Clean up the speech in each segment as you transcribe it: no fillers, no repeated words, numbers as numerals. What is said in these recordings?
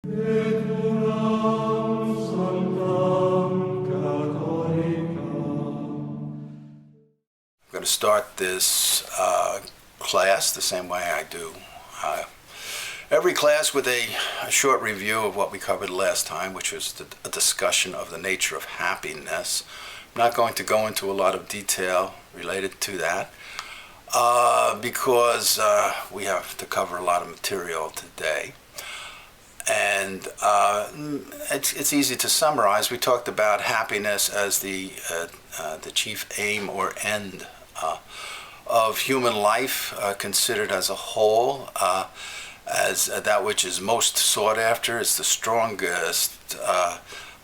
I'm going to start this class the same way I do every class with a short review of what we covered last time, which was a discussion of the nature of happiness. I'm not going to go into a lot of detail related to that because we have to cover a lot of material today. And it's easy to summarize. We talked about happiness as the chief aim or end of human life, considered as a whole, as that which is most sought after. It's the strongest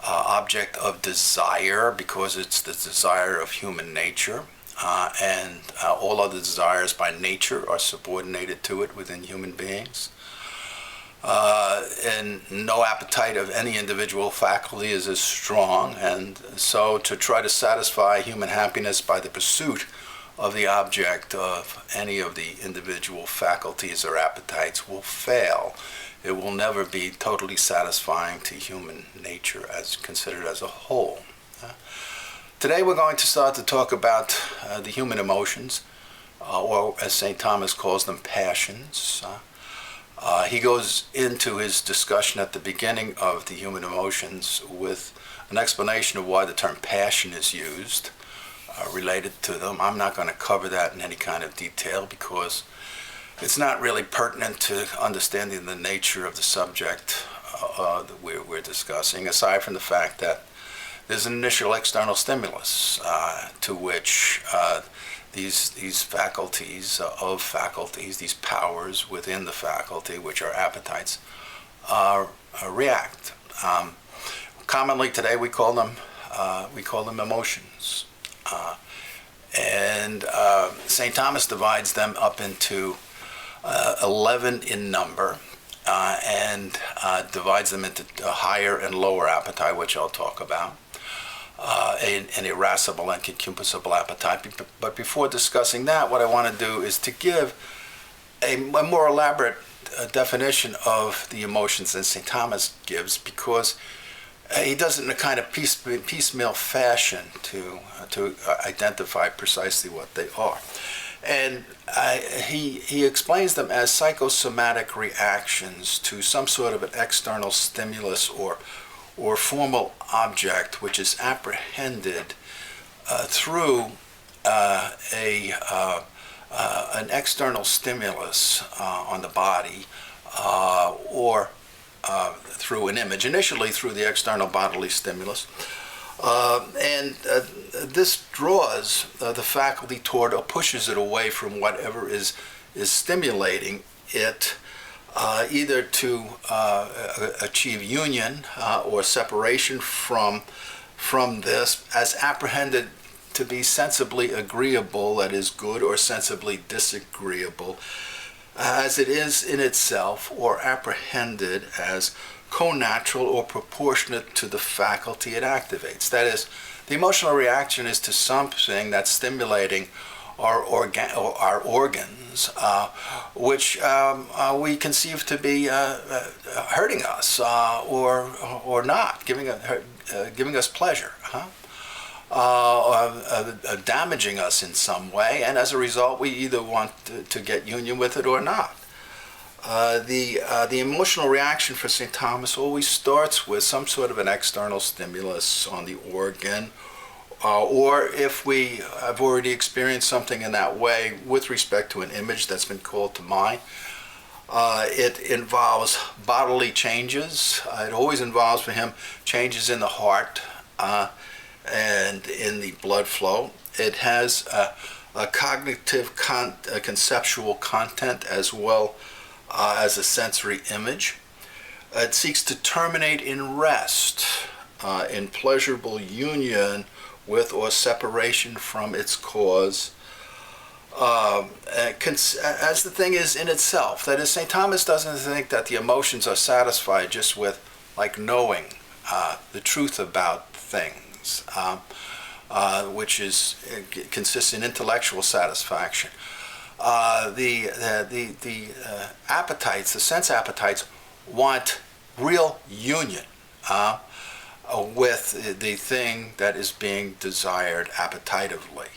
object of desire because it's the desire of human nature, and all other desires by nature are subordinated to it within human beings. And no appetite of any individual faculty is as strong, and so to try to satisfy human happiness by the pursuit of the object of any of the individual faculties or appetites will fail. It will never be totally satisfying to human nature as considered as a whole. Today we're going to start to talk about the human emotions, or as St. Thomas calls them, passions. He goes into his discussion at the beginning of the human emotions with an explanation of why the term passion is used related to them. I'm not going to cover that in any kind of detail because it's not really pertinent to understanding the nature of the subject that we're discussing, aside from the fact that there's an initial external stimulus to which these faculties of faculties, these powers within the faculty, which are appetites, react. Commonly today we call them emotions, and St. Thomas divides them up into 11 in number, and divides them into higher and lower appetite, which I'll talk about. An irascible and concupiscible appetite. But before discussing that, what I want to do is to give a more elaborate definition of the emotions than St. Thomas gives, because he does it in a kind of piecemeal fashion to identify precisely what they are. And he explains them as psychosomatic reactions to some sort of an external stimulus or formal object which is apprehended through an external stimulus on the body, or through an image, initially through the external bodily stimulus. And this draws the faculty toward or pushes it away from whatever is stimulating it, either to achieve union or separation from this, as apprehended to be sensibly agreeable, that is good, or sensibly disagreeable, as it is in itself, or apprehended as connatural or proportionate to the faculty it activates. That is, the emotional reaction is to something that's stimulating our organs, which we conceive to be hurting us or not, giving us pleasure, damaging us in some way, and as a result we either want to get union with it or not. The emotional reaction for St. Thomas always starts with some sort of an external stimulus on the organ, or if we have already experienced something in that way with respect to an image that's been called to mind. It involves bodily changes. It always involves for him changes in the heart and in the blood flow. It has a cognitive conceptual content as well as a sensory image. It seeks to terminate in rest, in pleasurable union with or separation from its cause, as the thing is in itself. That is, St. Thomas doesn't think that the emotions are satisfied just with, like, knowing the truth about things, which consists in intellectual satisfaction. The appetites, the sense appetites, want real union with the thing that is being desired appetitively.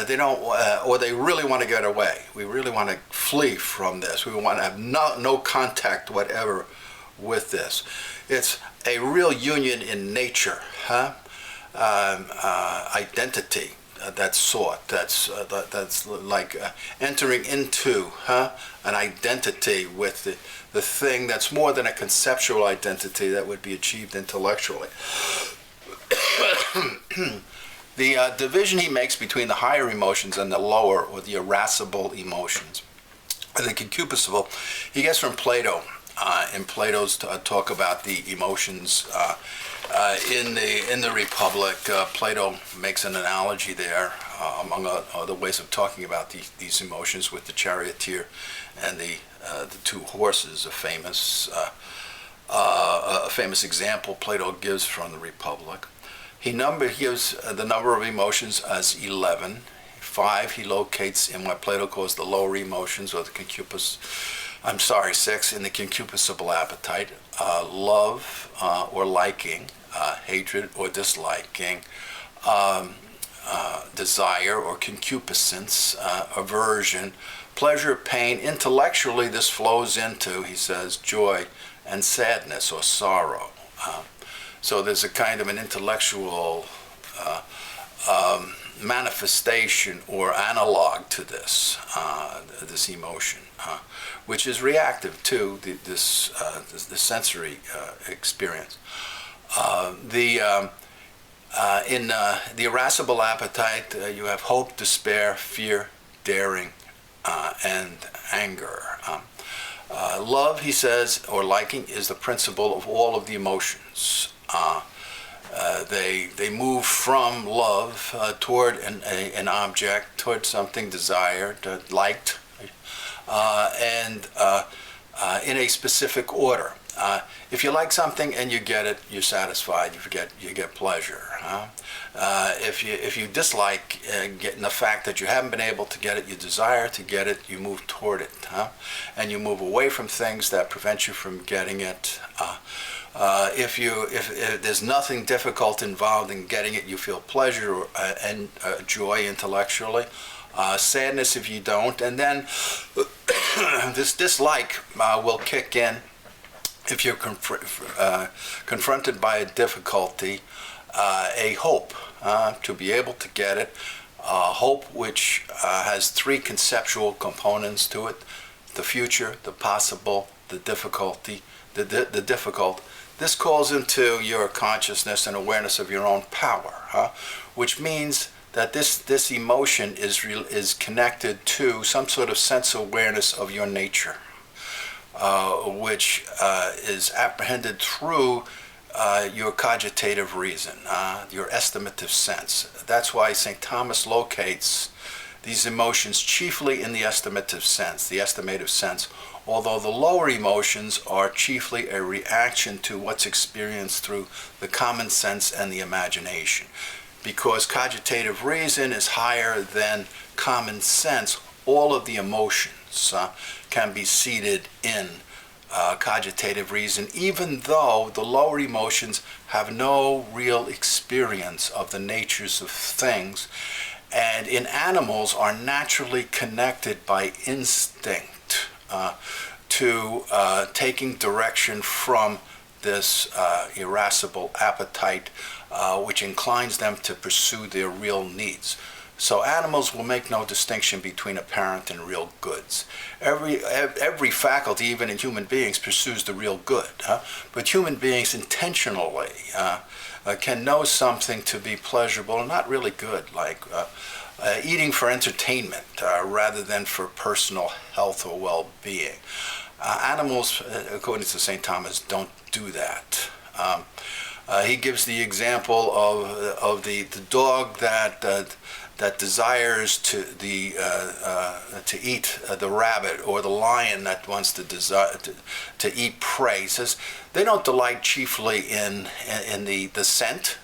They don't, or they really want to get away. We really want to flee from this. We want to have no contact whatever with this. It's a real union in nature, identity that's sought. That's like entering into an identity with the thing that's more than a conceptual identity that would be achieved intellectually. The division he makes between the higher emotions and the lower, or the irascible emotions, the concupiscible, he gets from Plato. In Plato's talk about the emotions in the Republic, Plato makes an analogy there, among other ways of talking about these emotions, with the charioteer and the two horses. A famous example Plato gives from the Republic. He gives the number of emotions as 11. 5 he locates in what Plato calls the lower emotions, or the 6 in the concupiscible appetite. Love or liking, hatred or disliking, desire or concupiscence, aversion, pleasure, pain. Intellectually, this flows into, he says, joy and sadness or sorrow. So there's a kind of an intellectual manifestation or analog to this emotion, which is reactive to the sensory experience. In the irascible appetite, you have hope, despair, fear, daring, and anger. Love, he says, or liking, is the principle of all of the emotions. They move from love toward an object, toward something desired, liked, and in a specific order. If you like something and you get it, you're satisfied. You get pleasure. If you dislike getting the fact that you haven't been able to get it, you desire to get it, you move toward it, and you move away from things that prevent you from getting it. If there's nothing difficult involved in getting it, you feel pleasure and joy intellectually. Sadness if you don't, and then this dislike will kick in if you're confronted by a difficulty. A hope to be able to get it, hope which has 3 conceptual components to it: the future, the possible, the difficulty, the difficult. This calls into your consciousness and awareness of your own power, which means that this emotion is connected to some sort of sense awareness of your nature, which is apprehended through your cogitative reason, your estimative sense. That's why St. Thomas locates these emotions chiefly in the estimative sense, although the lower emotions are chiefly a reaction to what's experienced through the common sense and the imagination. Because cogitative reason is higher than common sense, all of the emotions can be seated in cogitative reason, even though the lower emotions have no real experience of the natures of things, and in animals are naturally connected by instinct to taking direction from this irascible appetite, which inclines them to pursue their real needs. So animals will make no distinction between apparent and real goods. Every faculty, even in human beings, pursues the real good. But human beings intentionally can know something to be pleasurable and not really good, like eating for entertainment rather than for personal health or well-being. Animals, according to St. Thomas, don't do that. He gives the example of the dog that desires to eat the rabbit, or the lion that wants to eat prey. He says they don't delight chiefly in the scent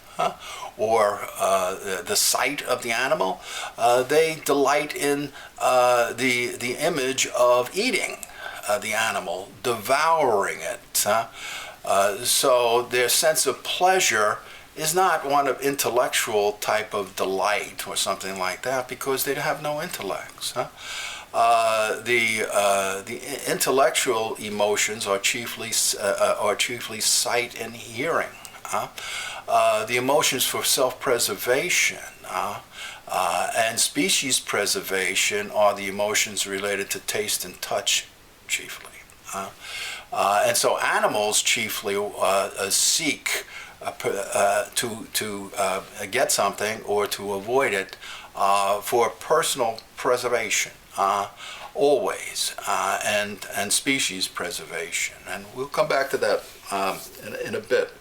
or the sight of the animal. They delight in the image of eating. the animal, devouring it. So their sense of pleasure is not one of intellectual type of delight or something like that, because they have no intellects. The intellectual emotions are chiefly sight and hearing. The emotions for self-preservation and species preservation are the emotions related to taste and touch, chiefly. And so animals chiefly seek to get something or to avoid it for personal preservation, always, and species preservation. And we'll come back to that in a bit.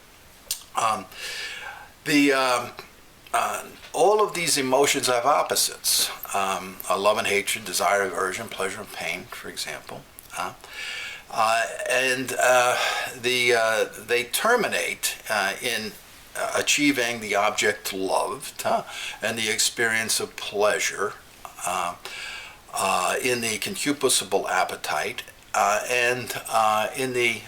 All of these emotions have opposites. Love and hatred, desire, aversion, pleasure and pain, for example. They terminate in achieving the object loved and the experience of pleasure in the concupiscible appetite and in the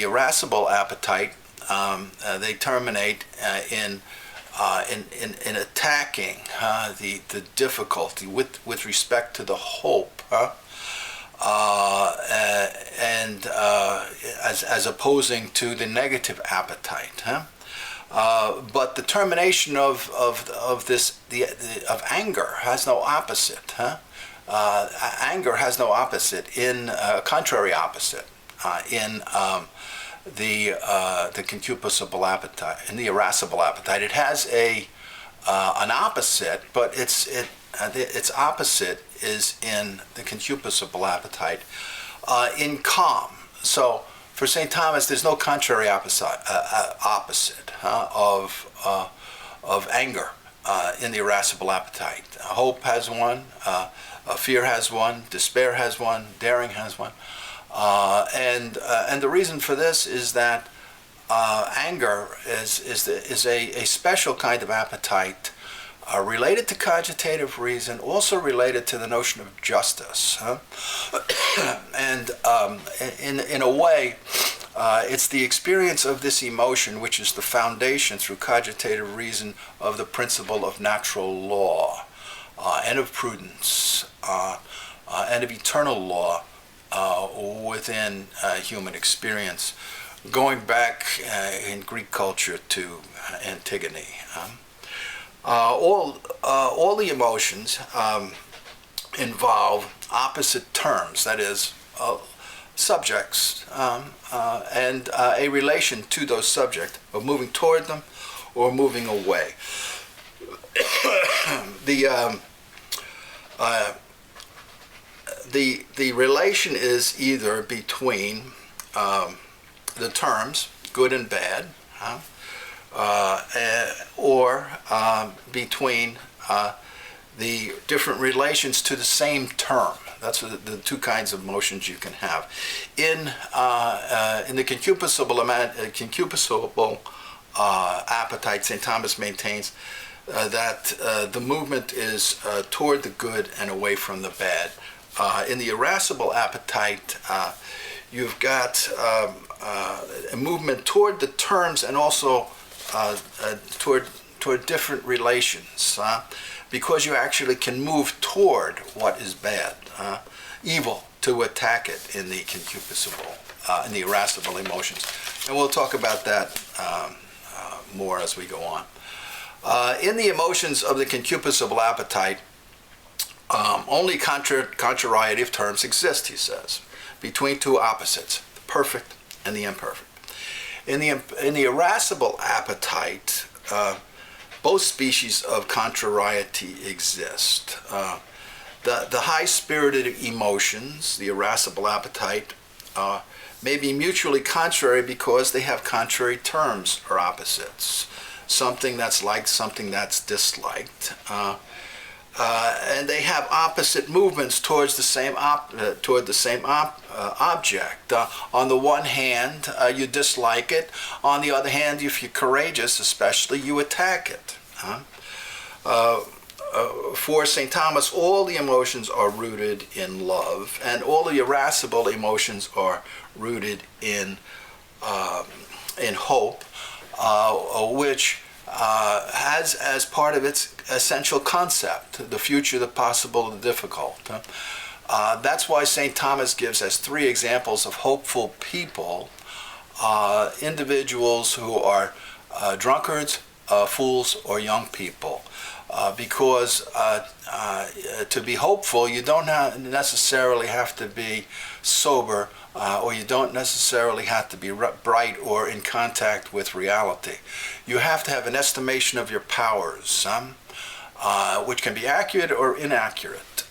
irascible appetite. They terminate in attacking the difficulty with respect to the hope, and as opposing to the negative appetite. But the termination of anger has no opposite. Anger has no opposite in contrary opposite in the concupiscible appetite, in the irascible appetite. It has an opposite, but its opposite is in the concupiscible appetite, in calm. So for St. Thomas, there's no contrary opposite of anger in the irascible appetite. Hope has one, fear has one, despair has one, daring has one. And the reason for this is that anger is a special kind of appetite related to cogitative reason, also related to the notion of justice. And in a way, it's the experience of this emotion which is the foundation through cogitative reason of the principle of natural law and of prudence and of eternal law within human experience, going back in Greek culture to Antigone. All the emotions involve opposite terms, that is, subjects, and a relation to those subjects of moving toward them or moving away. The relation is either between the terms good and bad, or between the different relations to the same term. That's the two kinds of motions you can have. In the concupiscible appetite, St. Thomas maintains that the movement is toward the good and away from the bad. In the irascible appetite, you've got a movement toward the terms and also toward different relations, because you actually can move toward what is bad, evil, to attack it in the concupiscible, in the irascible emotions. And we'll talk about that more as we go on. In the emotions of the concupiscible appetite, only contrariative terms exist, he says, between two opposites, the perfect and the imperfect. In the irascible appetite, both species of contrariety exist. The high-spirited emotions, the irascible appetite, may be mutually contrary because they have contrary terms or opposites. Something that's liked, something that's disliked. And they have opposite movements towards the same object. On the one hand, you dislike it. On the other hand, if you're courageous, especially, you attack it. for St. Thomas, all the emotions are rooted in love, and all the irascible emotions are rooted in hope, which has as part of its essential concept the future, the possible, the difficult. That's why St. Thomas gives us three examples of hopeful people: individuals who are drunkards, fools, or young people. Because to be hopeful, you don't necessarily have to be sober, or you don't necessarily have to be bright or in contact with reality. You have to have an estimation of your powers, which can be accurate or inaccurate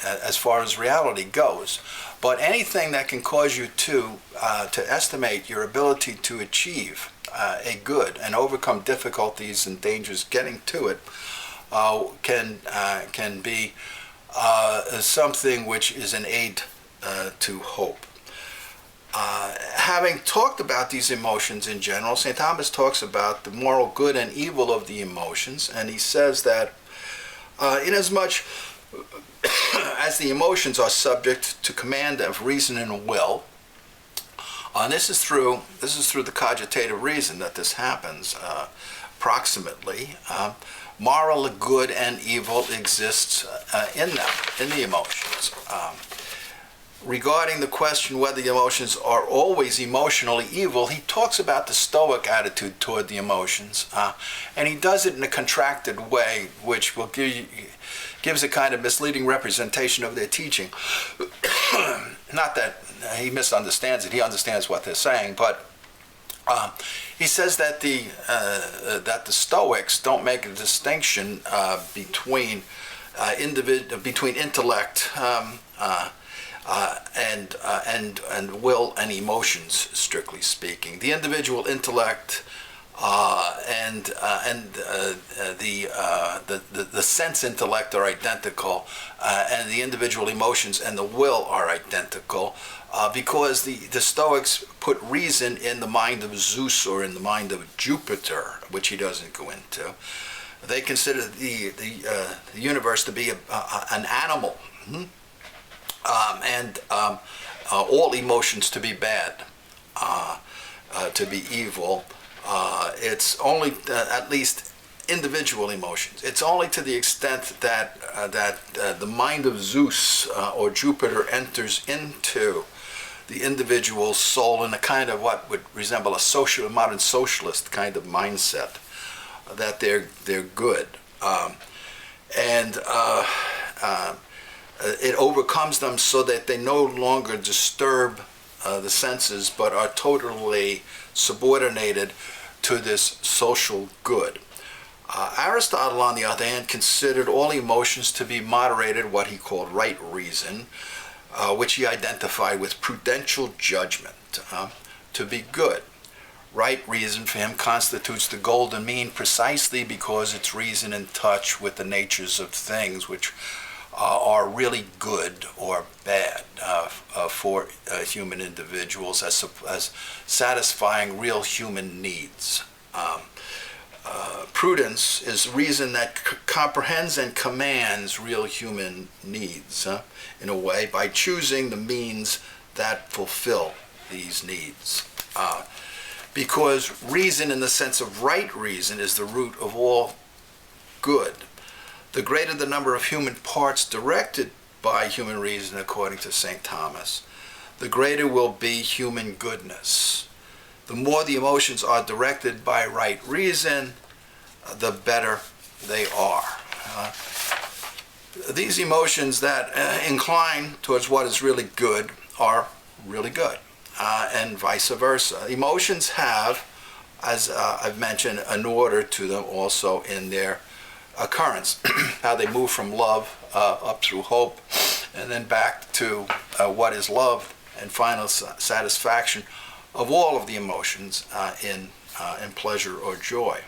as far as reality goes. But anything that can cause you to estimate your ability to achieve a good and overcome difficulties and dangers getting to it can be something which is an aid to hope. Having talked about these emotions in general, St. Thomas talks about the moral good and evil of the emotions, and he says that inasmuch as the emotions are subject to command of reason and will, and this is through the cogitative reason that this happens, approximately. Moral good and evil exists in them, in the emotions. Regarding the question whether the emotions are always emotionally evil, he talks about the Stoic attitude toward the emotions, and he does it in a contracted way, which will gives a kind of misleading representation of their teaching. Not that he misunderstands it; he understands what they're saying, but he says that the Stoics don't make a distinction between intellect and will and emotions, strictly speaking. The individual intellect and the sense intellect are identical, and the individual emotions and the will are identical, because the Stoics put reason in the mind of Zeus or in the mind of Jupiter, which he doesn't go into. They consider the universe to be an animal, and all emotions to be bad, to be evil. It's only, at least individual emotions, it's only to the extent that the mind of Zeus or Jupiter enters into the individual soul in a kind of what would resemble a modern socialist kind of mindset, that they're good. It overcomes them so that they no longer disturb the senses, but are totally subordinated to this social good. Aristotle, on the other hand, considered all emotions to be moderated, what he called right reason, which he identified with prudential judgment, to be good. Right reason for him constitutes the golden mean precisely because it's reason in touch with the natures of things which are really good or bad for human individuals as satisfying real human needs. Prudence is reason that comprehends and commands real human needs, in a way, by choosing the means that fulfill these needs. Because reason, in the sense of right reason, is the root of all good. The greater the number of human parts directed by human reason, according to St. Thomas, the greater will be human goodness. The more the emotions are directed by right reason, the better they are. These emotions that incline towards what is really good are really good, and vice versa. Emotions have, as I've mentioned, an order to them also in their occurrence, how they move from love up through hope, and then back to what is love, and final satisfaction of all of the emotions in pleasure or joy.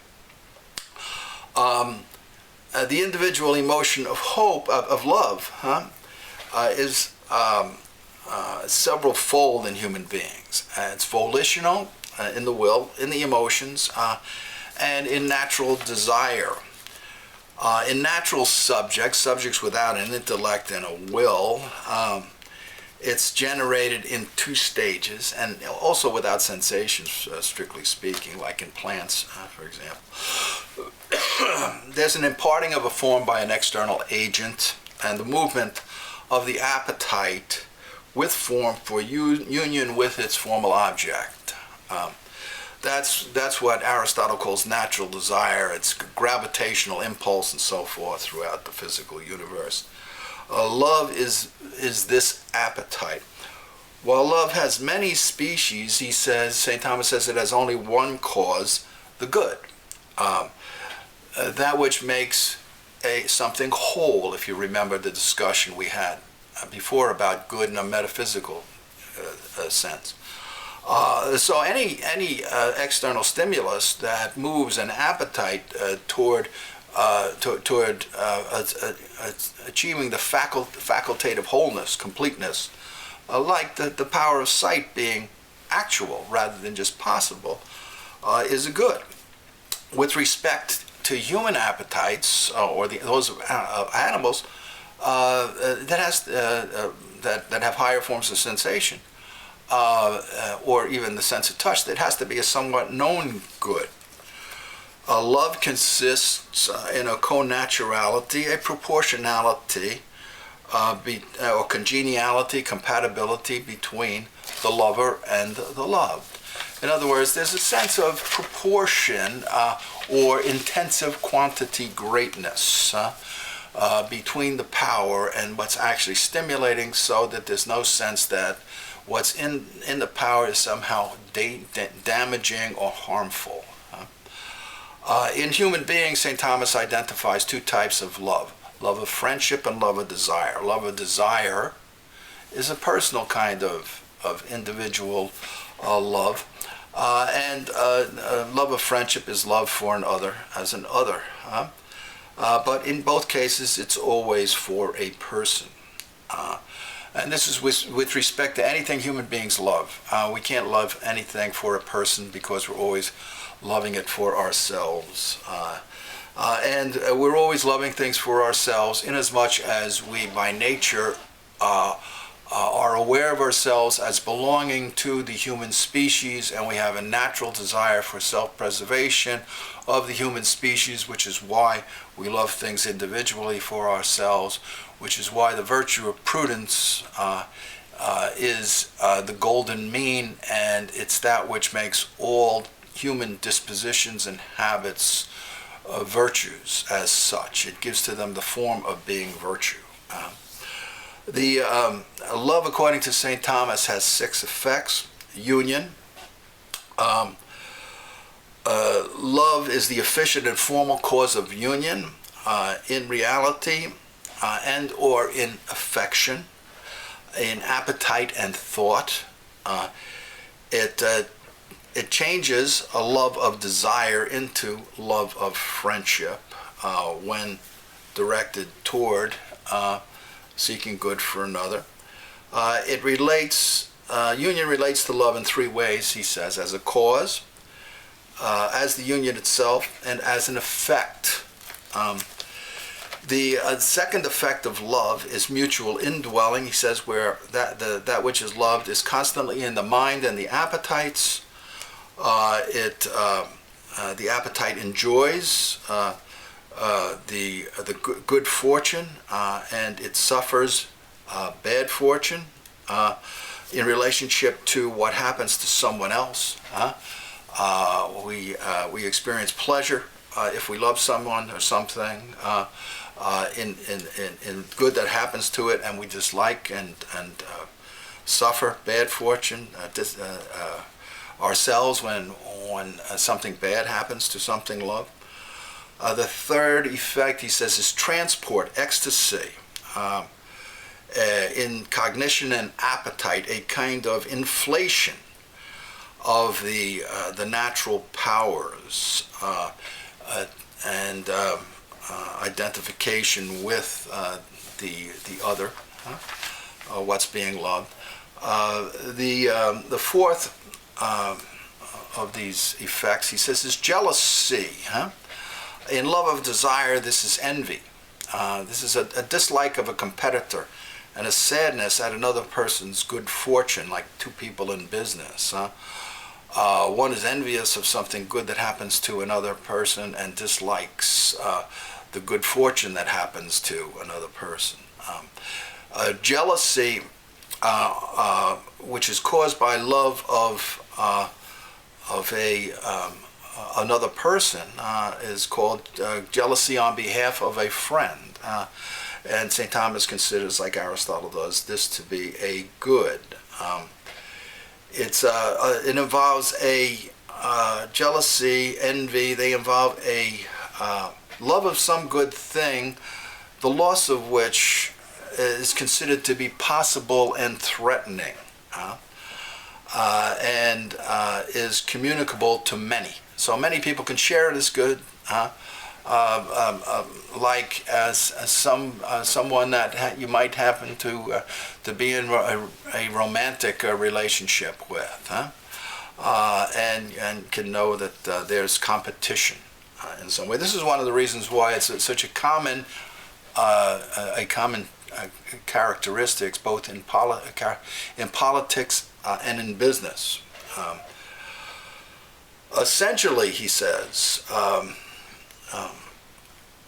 The individual emotion of hope, of love, is several-fold in human beings. It's volitional in the will, in the emotions, and in natural desire. In natural subjects without an intellect and a will, it's generated in two stages, and also without sensations, strictly speaking, like in plants, for example. There's an imparting of a form by an external agent, and the movement of the appetite with form for union with its formal object. That's what Aristotle calls natural desire. It's gravitational impulse and so forth throughout the physical universe. Love is this appetite. While love has many species, St. Thomas says it has only one cause, the good. That which makes something whole, if you remember the discussion we had before about good in a metaphysical sense. So any external stimulus that moves an appetite toward achieving the facultative wholeness, completeness, like the power of sight being actual rather than just possible, is a good. With respect to human appetites or those of animals that have higher forms of sensation, or even the sense of touch, that has to be a somewhat known good. Love consists in a connaturality, a proportionality, or congeniality, compatibility between the lover and the loved. In other words, there's a sense of proportion or intensive quantity greatness between the power and what's actually stimulating, so that there's no sense that what's in the power is somehow damaging or harmful. In human beings, St. Thomas identifies two types of love: love of friendship and love of desire. Love of desire is a personal kind of individual love, and love of friendship is love for an other as an other. But in both cases, it's always for a person. And this is with respect to anything human beings love. We can't love anything for a person because we're always loving it for ourselves. And we're always loving things for ourselves inasmuch as we, by nature, are aware of ourselves as belonging to the human species, and we have a natural desire for self-preservation of the human species, which is why we love things individually for ourselves, which is why the virtue of prudence is the golden mean, and it's that which makes all human dispositions and habits virtues as such. It gives to them the form of being virtue. The love, according to St. Thomas, has 6 effects. Union. Love is the efficient and formal cause of union in reality and or in affection, in appetite and thought. It changes a love of desire into love of friendship when directed toward seeking good for another. Union relates to love in 3 ways, he says: as a cause, as the union itself, and as an effect. The second effect of love is mutual indwelling, he says, where that which is loved is constantly in the mind and the appetites. The appetite enjoys the good fortune, and it suffers bad fortune in relationship to what happens to someone else. We experience pleasure if we love someone or something in good that happens to it, and we dislike and suffer bad fortune ourselves when something bad happens to something loved. The third effect, he says, is transport, ecstasy, in cognition and appetite, a kind of inflation of the natural powers and identification with the other, what's being loved. The fourth of these effects, he says, is jealousy. In love of desire, this is envy. This is a dislike of a competitor and a sadness at another person's good fortune, like two people in business. One is envious of something good that happens to another person and dislikes the good fortune that happens to another person. Jealousy, which is caused by love of another person, is called jealousy on behalf of a friend. And St. Thomas considers, like Aristotle does, this to be a good. It involves a jealousy, envy. They involve a love of some good thing, the loss of which is considered to be possible and threatening, and is communicable to many. So many people can share this good, like as someone that you might happen to be in a romantic relationship with, and can know that there's competition in some way. This is one of the reasons why it's such a common characteristics both in politics and in business. Essentially, he says,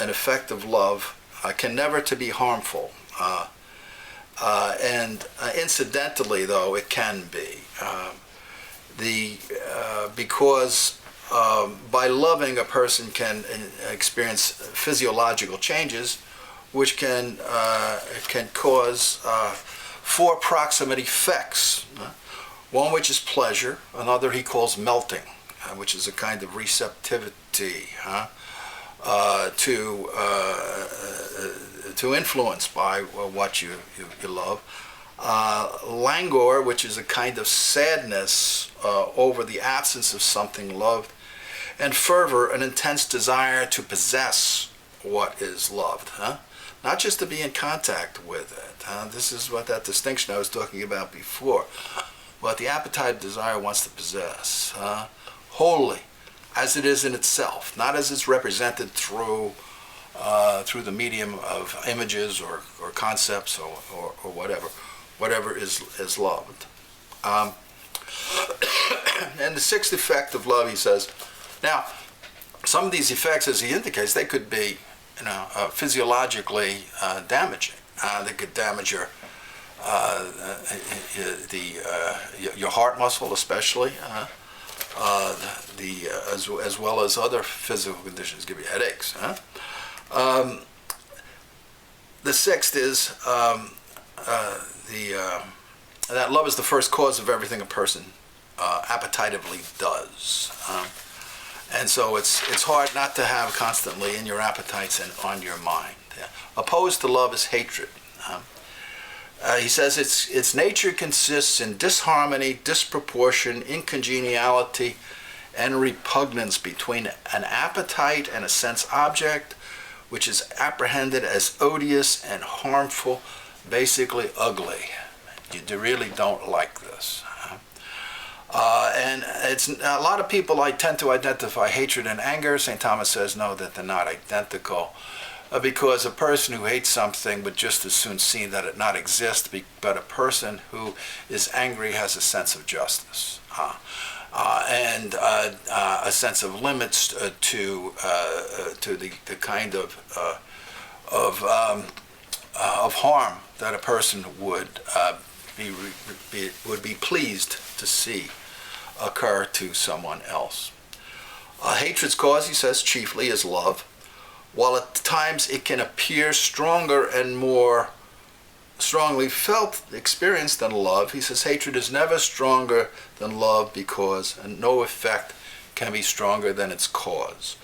an effect of love can never to be harmful, and incidentally, though, it can be, because by loving, a person can experience physiological changes, which can cause four proximate effects. One which is pleasure, another he calls melting, which is a kind of receptivity to influence by what you love. Languor, which is a kind of sadness over the absence of something loved. And fervor, an intense desire to possess what is loved. Not just to be in contact with it. This is what that distinction I was talking about before. What the appetite desire wants to possess, wholly, as it is in itself, not as it's represented through the medium of images or concepts or whatever is loved. And the sixth effect of love, he says. Now, some of these effects, as he indicates, they could be, physiologically damaging. They could damage your heart muscle, especially, as well as other physical conditions. Give you headaches. The sixth is that love is the first cause of everything a person appetitively does. And so it's hard not to have constantly in your appetites and on your mind. Opposed to love is hatred. He says its nature consists in disharmony, disproportion, incongeniality, and repugnance between an appetite and a sense object, which is apprehended as odious and harmful, basically ugly. You really don't like this. And it's a lot of people tend to identify hatred and anger. St. Thomas says no, that they're not identical, because a person who hates something would just as soon see that it not exist. But a person who is angry has a sense of justice and a sense of limits to the kind of harm that a person would be pleased to see occur to someone else. Hatred's cause, he says, chiefly is love, while at times it can appear stronger and more strongly felt, experienced than love. He says hatred is never stronger than love because no effect can be stronger than its cause.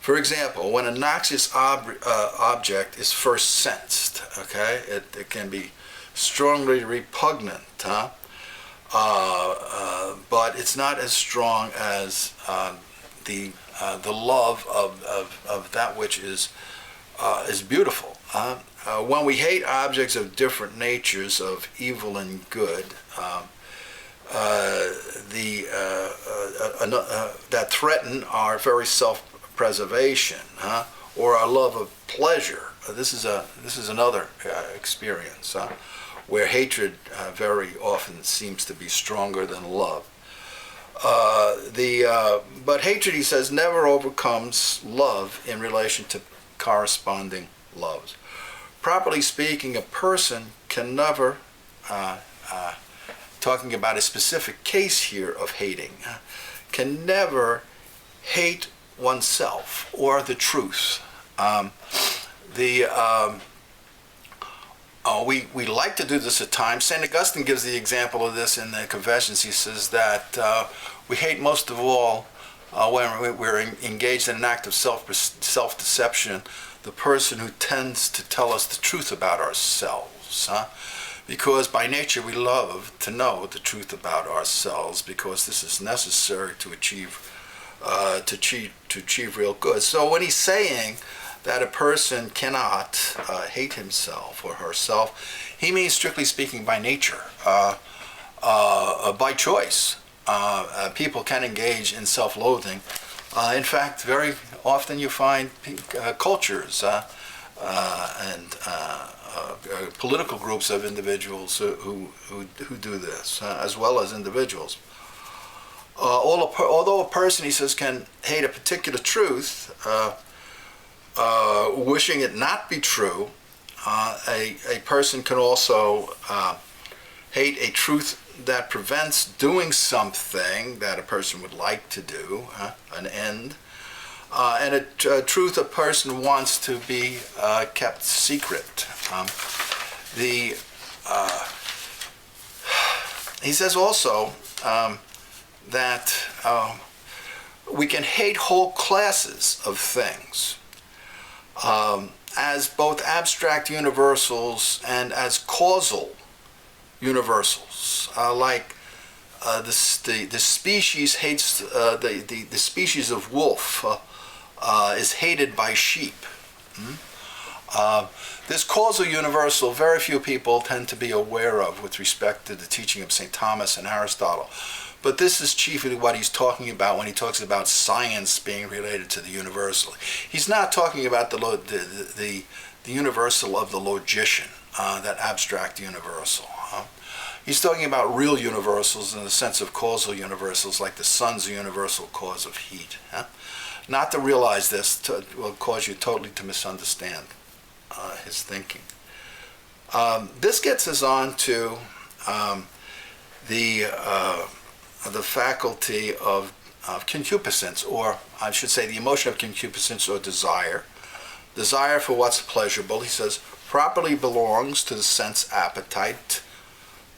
For example, when a noxious object is first sensed, it can be strongly repugnant, but it's not as strong as the love of that which is beautiful. When we hate objects of different natures, of evil and good, that threaten our very self-preservation, or a love of pleasure. This is another experience where hatred very often seems to be stronger than love. But hatred, he says, never overcomes love in relation to corresponding loves. Properly speaking, a person can never, talking about a specific case here of hating, can never hate oneself or the truth. We like to do this at times. St. Augustine gives the example of this in the Confessions. He says that we hate most of all when we're engaged in an act of self-deception, the person who tends to tell us the truth about ourselves. Because by nature we love to know the truth about ourselves, because this is necessary to achieve real good. So when he's saying that a person cannot hate himself or herself, he means, strictly speaking, by nature, by choice. People can engage in self-loathing. In fact, very often you find cultures and political groups of individuals who do this, as well as individuals. Although a person, he says, can hate a particular truth, wishing it not be true, a person can also hate a truth that prevents doing something that a person would like to do, an end, and a truth a person wants to be kept secret. He says also that we can hate whole classes of things as both abstract universals and as causal universals. Like the species hates the species of wolf is hated by sheep. This causal universal, very few people tend to be aware of with respect to the teaching of St. Thomas and Aristotle. But this is chiefly what he's talking about when he talks about science being related to the universal. He's not talking about the universal of the logician, that abstract universal. He's talking about real universals in the sense of causal universals, like the sun's a universal cause of heat. Not to realize this will cause you totally to misunderstand his thinking. This gets us on to the faculty of concupiscence, or I should say the emotion of concupiscence or desire. Desire for what's pleasurable, he says, properly belongs to the sense appetite,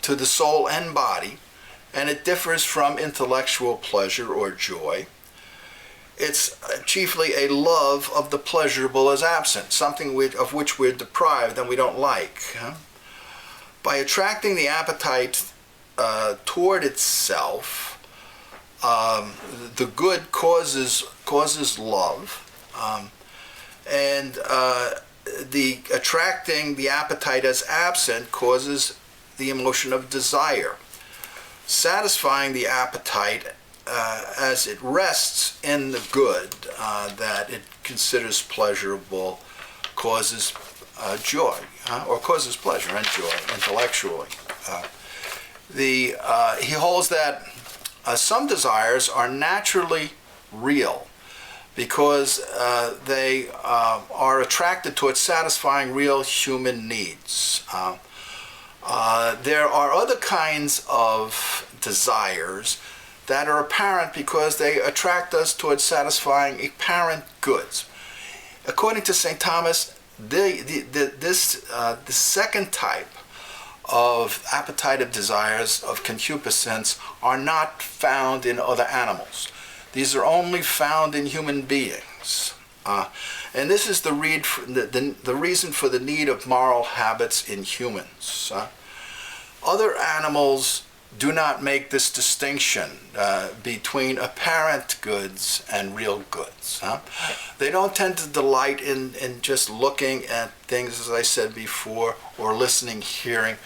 to the soul and body, and it differs from intellectual pleasure or joy. It's chiefly a love of the pleasurable as absent, something of which we're deprived and we don't like. By attracting the appetite toward itself, the good causes love, and the attracting the appetite as absent causes the emotion of desire. Satisfying the appetite as it rests in the good that it considers pleasurable causes joy, or causes pleasure and joy intellectually. He holds that some desires are naturally real because they are attracted towards satisfying real human needs. There are other kinds of desires that are apparent because they attract us towards satisfying apparent goods. According to St. Thomas, this second type of appetitive desires, of concupiscence, are not found in other animals. These are only found in human beings. And this is the reason for the need of moral habits in humans. Other animals do not make this distinction between apparent goods and real goods. They don't tend to delight in just looking at things, as I said before, or listening, hearing,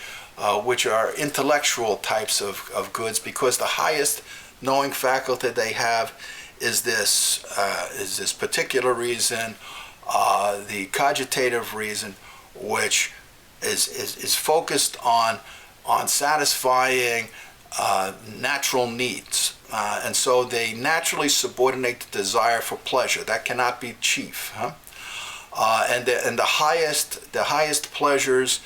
which are intellectual types of goods, because the highest knowing faculty they have is this particular reason, the cogitative reason, which is focused on satisfying natural needs. And so they naturally subordinate the desire for pleasure. That cannot be chief. And the highest pleasures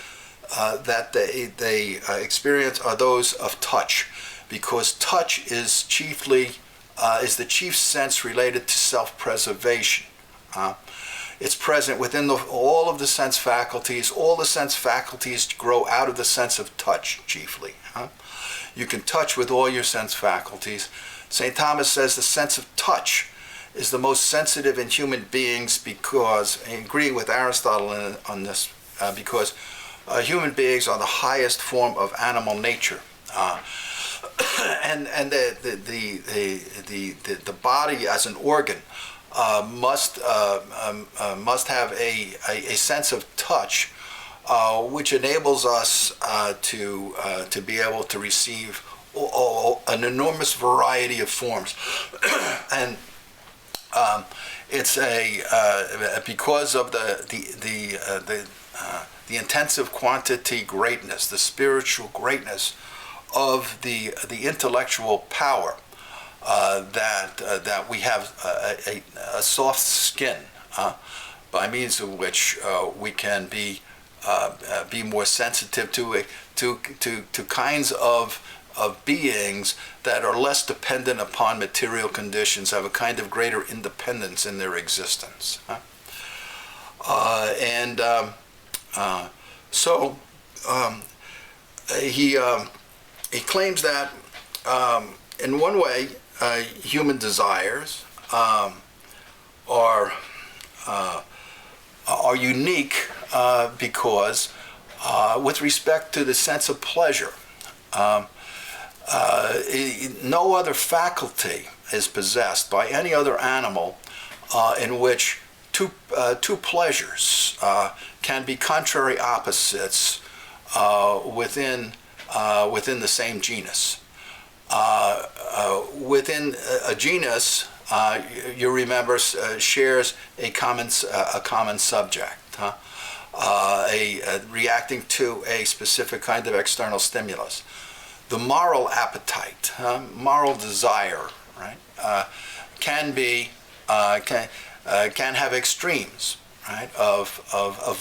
that they experience are those of touch, because touch is the chief sense related to self-preservation. It's present within all of the sense faculties. All the sense faculties grow out of the sense of touch, chiefly. You can touch with all your sense faculties. St. Thomas says the sense of touch is the most sensitive in human beings because, agreeing with Aristotle on this, because human beings are the highest form of animal nature. And the body as an organ must have a sense of touch, which enables us to be able to receive an enormous variety of forms, and it's because of the intensive quantity greatness, the spiritual greatness of the intellectual power, that we have a soft skin, by means of which we can be more sensitive to kinds of beings that are less dependent upon material conditions, have a kind of greater independence in their existence. So he claims that in one way human desires are unique because with respect to the sense of pleasure, no other faculty is possessed by any other animal in which two pleasures can be contrary opposites within the same genus. Within a genus, you remember, shares a common subject, reacting to a specific kind of external stimulus. The moral appetite, moral desire, right, can have extremes, right, of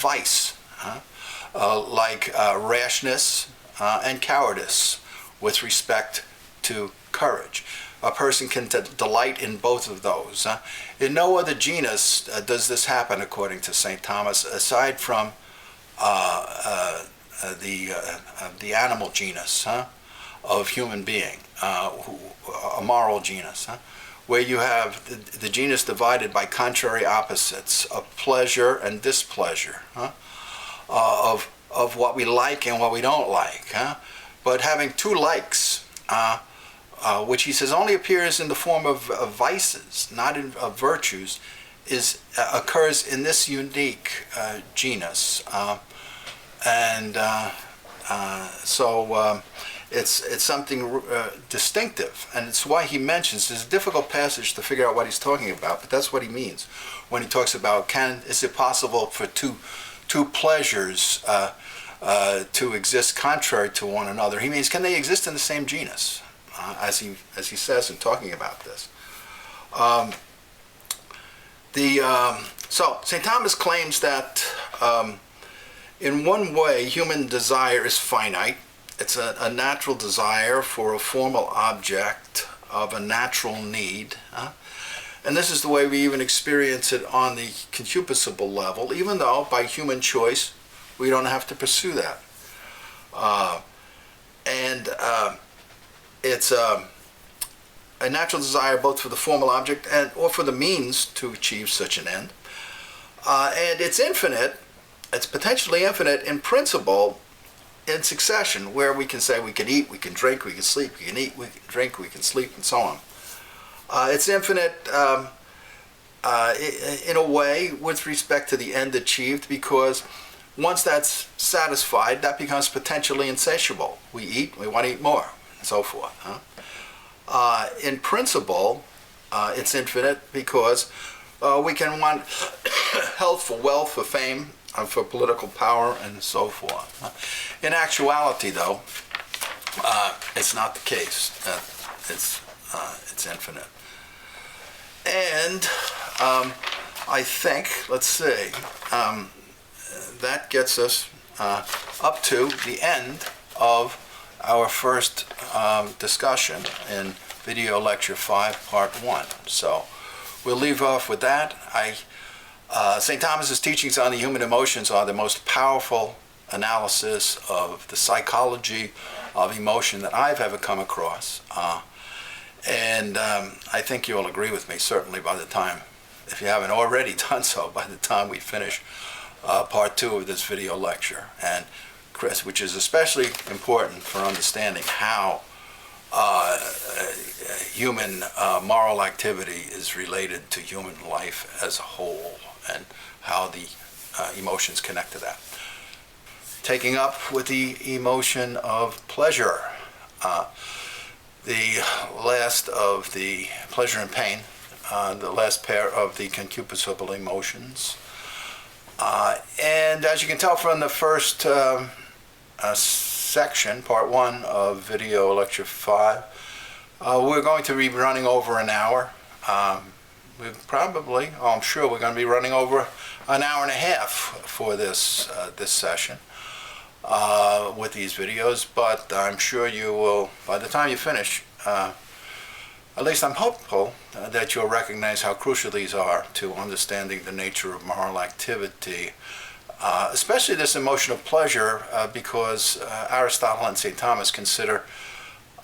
vice, like rashness and cowardice with respect to courage. A person can delight in both of those. In no other genus does this happen, according to St. Thomas, aside from the animal genus of human being, a moral genus, where you have the genus divided by contrary opposites of pleasure and displeasure, of what we like and what we don't like. But having two likes, which he says only appears in the form of vices, not of virtues, occurs in this unique genus, so it's something distinctive, and it's why he mentions. It's a difficult passage to figure out what he's talking about, but that's what he means when he talks about is it possible for two pleasures to exist contrary to one another. He means, can they exist in the same genus? As he says in talking about this. So St. Thomas claims that in one way human desire is finite. It's a natural desire for a formal object of a natural need. And this is the way we even experience it on the concupiscible level, even though by human choice we don't have to pursue that. It's a natural desire both for the formal object or for the means to achieve such an end. And it's infinite, it's potentially infinite in principle, in succession, where we can say we can eat, we can drink, we can sleep, we can eat, we can drink, we can sleep, and so on. It's infinite in a way with respect to the end achieved, because once that's satisfied, that becomes potentially insatiable. We eat, we want to eat more, and so forth. In principle, It's infinite because we can want health, for wealth, for fame, for political power, and so forth. In actuality, though, it's not the case. It's infinite. And I think, let's see, that gets us up to the end of our first discussion in video lecture 5, part 1. So we'll leave off with that. St. Thomas's teachings on the human emotions are the most powerful analysis of the psychology of emotion that I've ever come across. And I think you'll agree with me, certainly by the time, if you haven't already done so, by the time we finish part 2 of this video lecture, and Chris, which is especially important for understanding how human moral activity is related to human life as a whole, and how the emotions connect to that. Taking up with the emotion of pleasure, the last of the pleasure and pain, the last pair of the concupiscible emotions. And as you can tell from the first section, part 1 of video lecture 5, we're going to be running over an hour. I'm sure we're going to be running over an hour and a half for this session with these videos, but I'm sure you will, by the time you finish, at least I'm hopeful that you'll recognize how crucial these are to understanding the nature of moral activity, especially this emotion of pleasure, because Aristotle and St. Thomas consider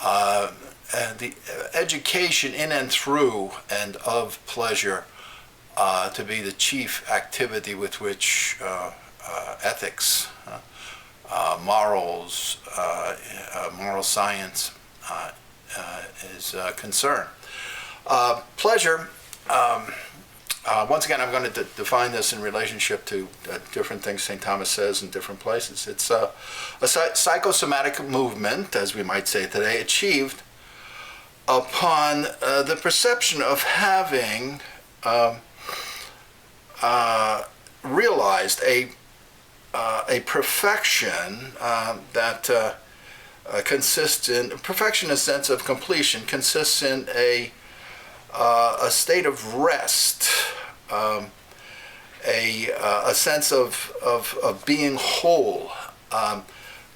the education in and through and of pleasure to be the chief activity with which ethics, morals, moral science is concerned. Pleasure, once again, I'm going to define this in relationship to different things St. Thomas says in different places. It's a psychosomatic movement, as we might say today, achieved upon the perception of having realized a perfection that consists in perfection, a sense of completion, consists in a state of rest, a sense of being whole,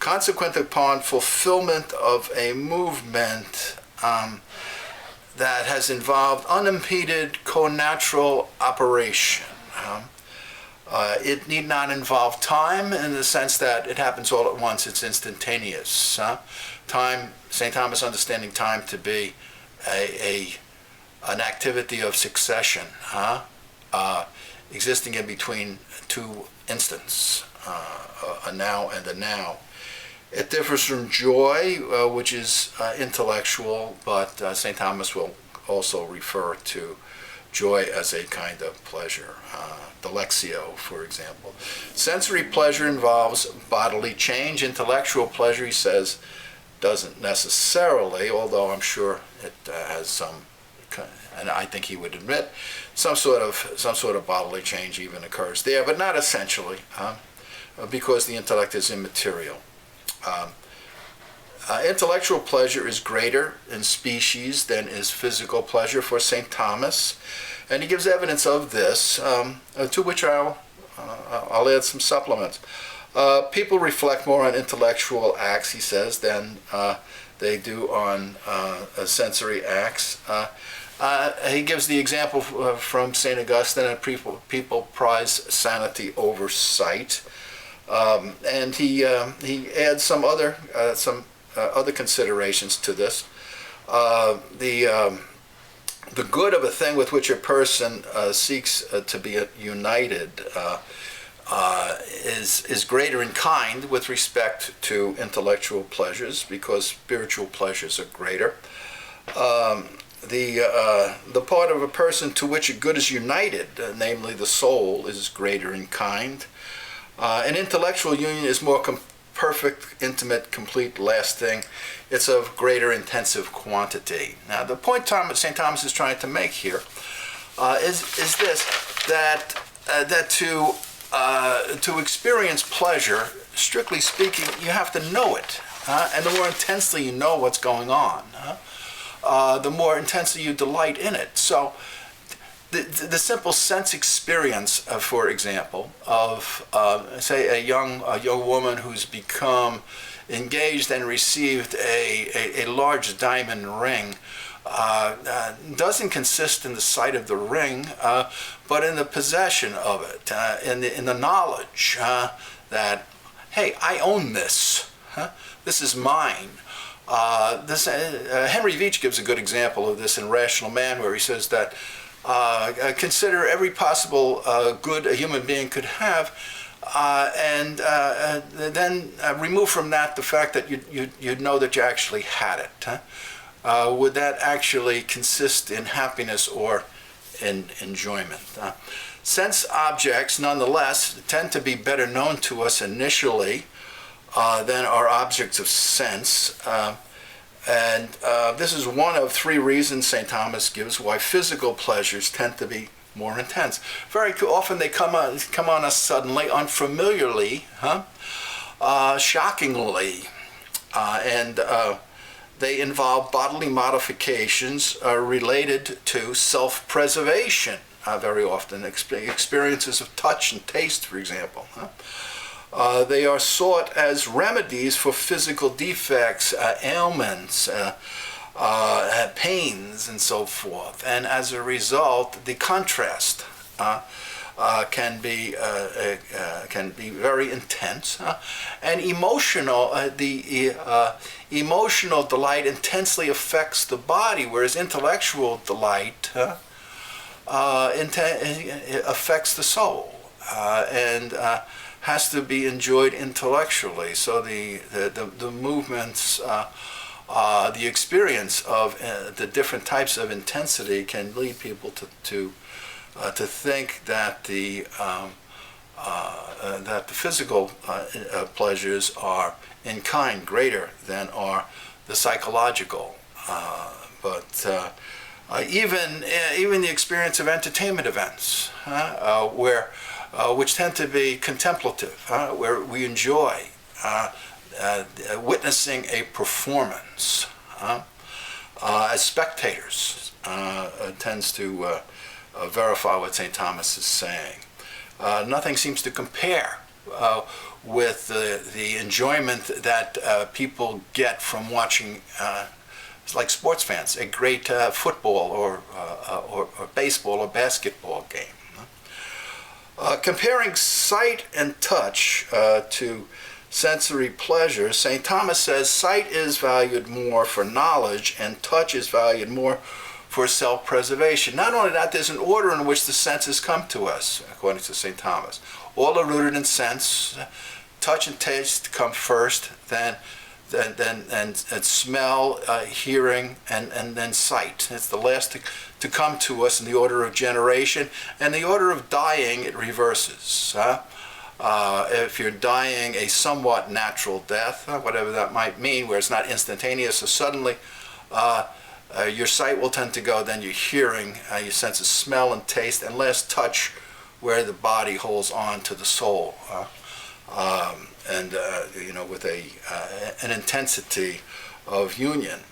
consequent upon fulfillment of a movement that has involved unimpeded connatural operation. It need not involve time in the sense that it happens all at once, it's instantaneous. Time, St. Thomas understanding time to be an activity of succession, existing in between two instants, a now and a now. It differs from joy, which is intellectual, but St. Thomas will also refer to joy as a kind of pleasure. Delexio, for example. Sensory pleasure involves bodily change. Intellectual pleasure, he says, doesn't necessarily, although I'm sure it has some, and I think he would admit, some sort of bodily change even occurs there, but not essentially, because the intellect is immaterial. Intellectual pleasure is greater in species than is physical pleasure for St. Thomas, and he gives evidence of this, to which I'll add some supplements. People reflect more on intellectual acts, he says, than they do on sensory acts. He gives the example from St. Augustine that people prize sanity over sight, and he adds some other considerations to this. The good of a thing with which a person seeks to be united is greater in kind with respect to intellectual pleasures, because spiritual pleasures are greater. The part of a person to which a good is united, namely the soul, is greater in kind. An intellectual union is more perfect, intimate, complete, lasting. It's of greater intensive quantity. Now, the point St. Thomas is trying to make here is this, that to experience pleasure, strictly speaking, you have to know it. And the more intensely you know what's going on, the more intensely you delight in it. So the simple sense experience, for example, of, say, a young woman who's become engaged and received a large diamond ring, doesn't consist in the sight of the ring, but in the possession of it, in the knowledge that, hey, I own this. This is mine. Henry Veach gives a good example of this in Rational Man, where he says that consider every possible good a human being could have, and then remove from that the fact that you'd know that you actually had it. Would that actually consist in happiness or in enjoyment? Sense objects, nonetheless, tend to be better known to us initially than our objects of sense. And this is one of three reasons St. Thomas gives why physical pleasures tend to be more intense. Very often they come on us suddenly, unfamiliarly, shockingly, and they involve bodily modifications related to self-preservation. Very often, experiences of touch and taste, for example. They are sought as remedies for physical defects, ailments, pains, and so forth. And as a result, the contrast can be very intense, and emotional. Emotional delight intensely affects the body, whereas intellectual delight affects the soul, and has to be enjoyed intellectually. So the movements, the experience of the different types of intensity can lead people to think that the physical pleasures are in kind greater than are the psychological. But even the experience of entertainment events, which tend to be contemplative, where we enjoy witnessing a performance as spectators, tends to verify what St. Thomas is saying. Nothing seems to compare with the enjoyment that people get from watching, like sports fans, a great football or baseball or basketball game. Comparing sight and touch to sensory pleasure, St. Thomas says sight is valued more for knowledge and touch is valued more for self-preservation. Not only that, there's an order in which the senses come to us, according to St. Thomas. All are rooted in sense. Touch and taste come first, then smell, hearing, and then sight. It's the last to come to us in the order of generation. And the order of dying, it reverses. If you're dying a somewhat natural death, whatever that might mean, where it's not instantaneous, so suddenly your sight will tend to go, then your hearing, your sense of smell and taste, and last touch, where the body holds on to the soul. With an intensity of union.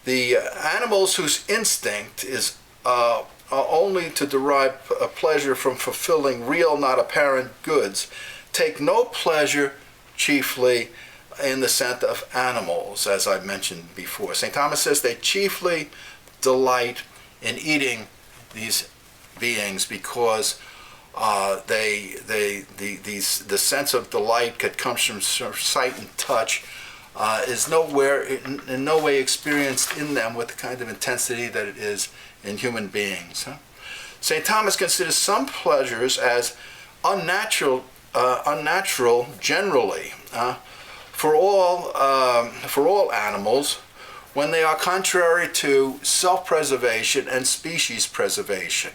The animals whose instinct is only to derive a pleasure from fulfilling real, not apparent goods, take no pleasure chiefly in the scent of animals, as I mentioned before. St. Thomas says they chiefly delight in eating these beings because the sense of delight that comes from sight and touch is in no way experienced in them with the kind of intensity that it is in human beings. St. Thomas considers some pleasures as unnatural generally for all animals when they are contrary to self-preservation and species preservation.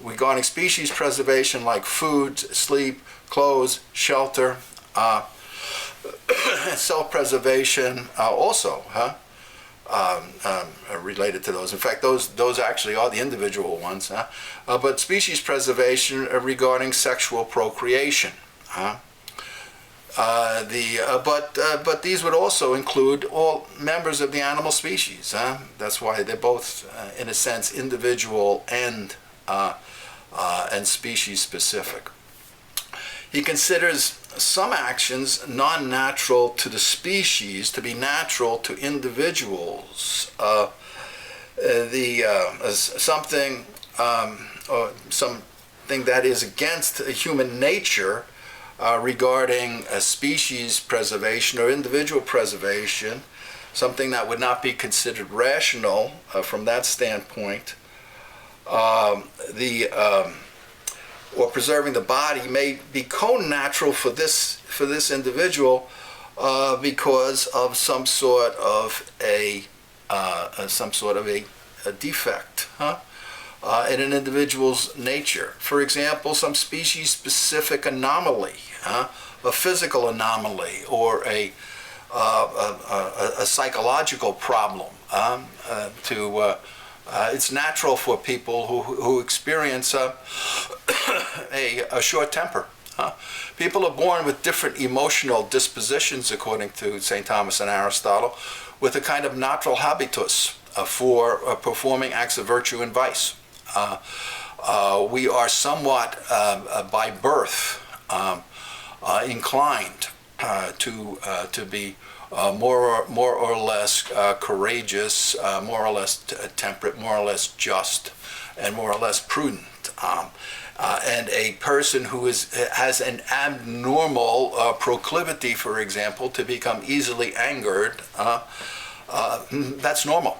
Regarding species preservation, like food, sleep, clothes, shelter, self-preservation also, related to those. In fact, those actually are the individual ones. But species preservation regarding sexual procreation. But these would also include all members of the animal species. That's why they're both, in a sense, individual and species specific. He considers some actions non-natural to the species to be natural to individuals. Something that is against human nature regarding species preservation or individual preservation, something that would not be considered rational from that standpoint, or preserving the body may be co-natural for this individual because of some sort of a defect in an individual's nature. For example, some species-specific anomaly, a physical anomaly, or a psychological problem. It's natural for people who experience a short temper. People are born with different emotional dispositions, according to St. Thomas and Aristotle, with a kind of natural habitus for performing acts of virtue and vice. We are somewhat, by birth, inclined to be more or less courageous, more or less temperate, more or less just, and more or less prudent. And a person who has an abnormal proclivity, for example, to become easily angered, that's normal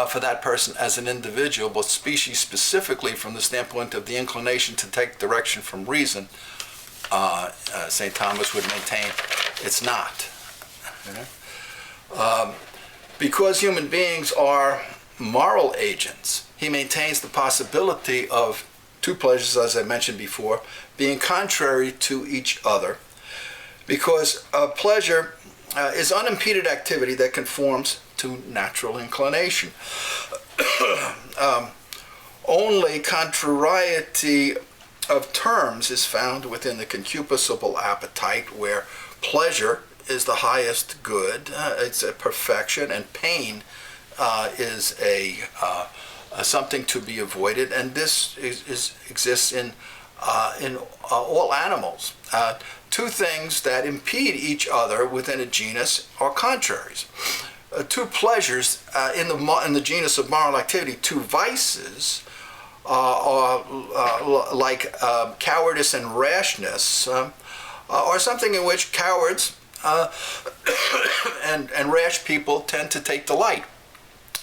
for that person as an individual, but species specifically from the standpoint of the inclination to take direction from reason, St. Thomas would maintain it's not. Because human beings are moral agents, he maintains the possibility of two pleasures, as I mentioned before, being contrary to each other, because pleasure is unimpeded activity that conforms to natural inclination. Only contrariety of terms is found within the concupiscible appetite, where pleasure is the highest good, it's a perfection, and pain is something to be avoided, and this exists in all animals. Two things that impede each other within a genus are contraries. Two pleasures in the genus of moral activity, two vices, are like cowardice and rashness, are something in which cowards and rash people tend to take delight.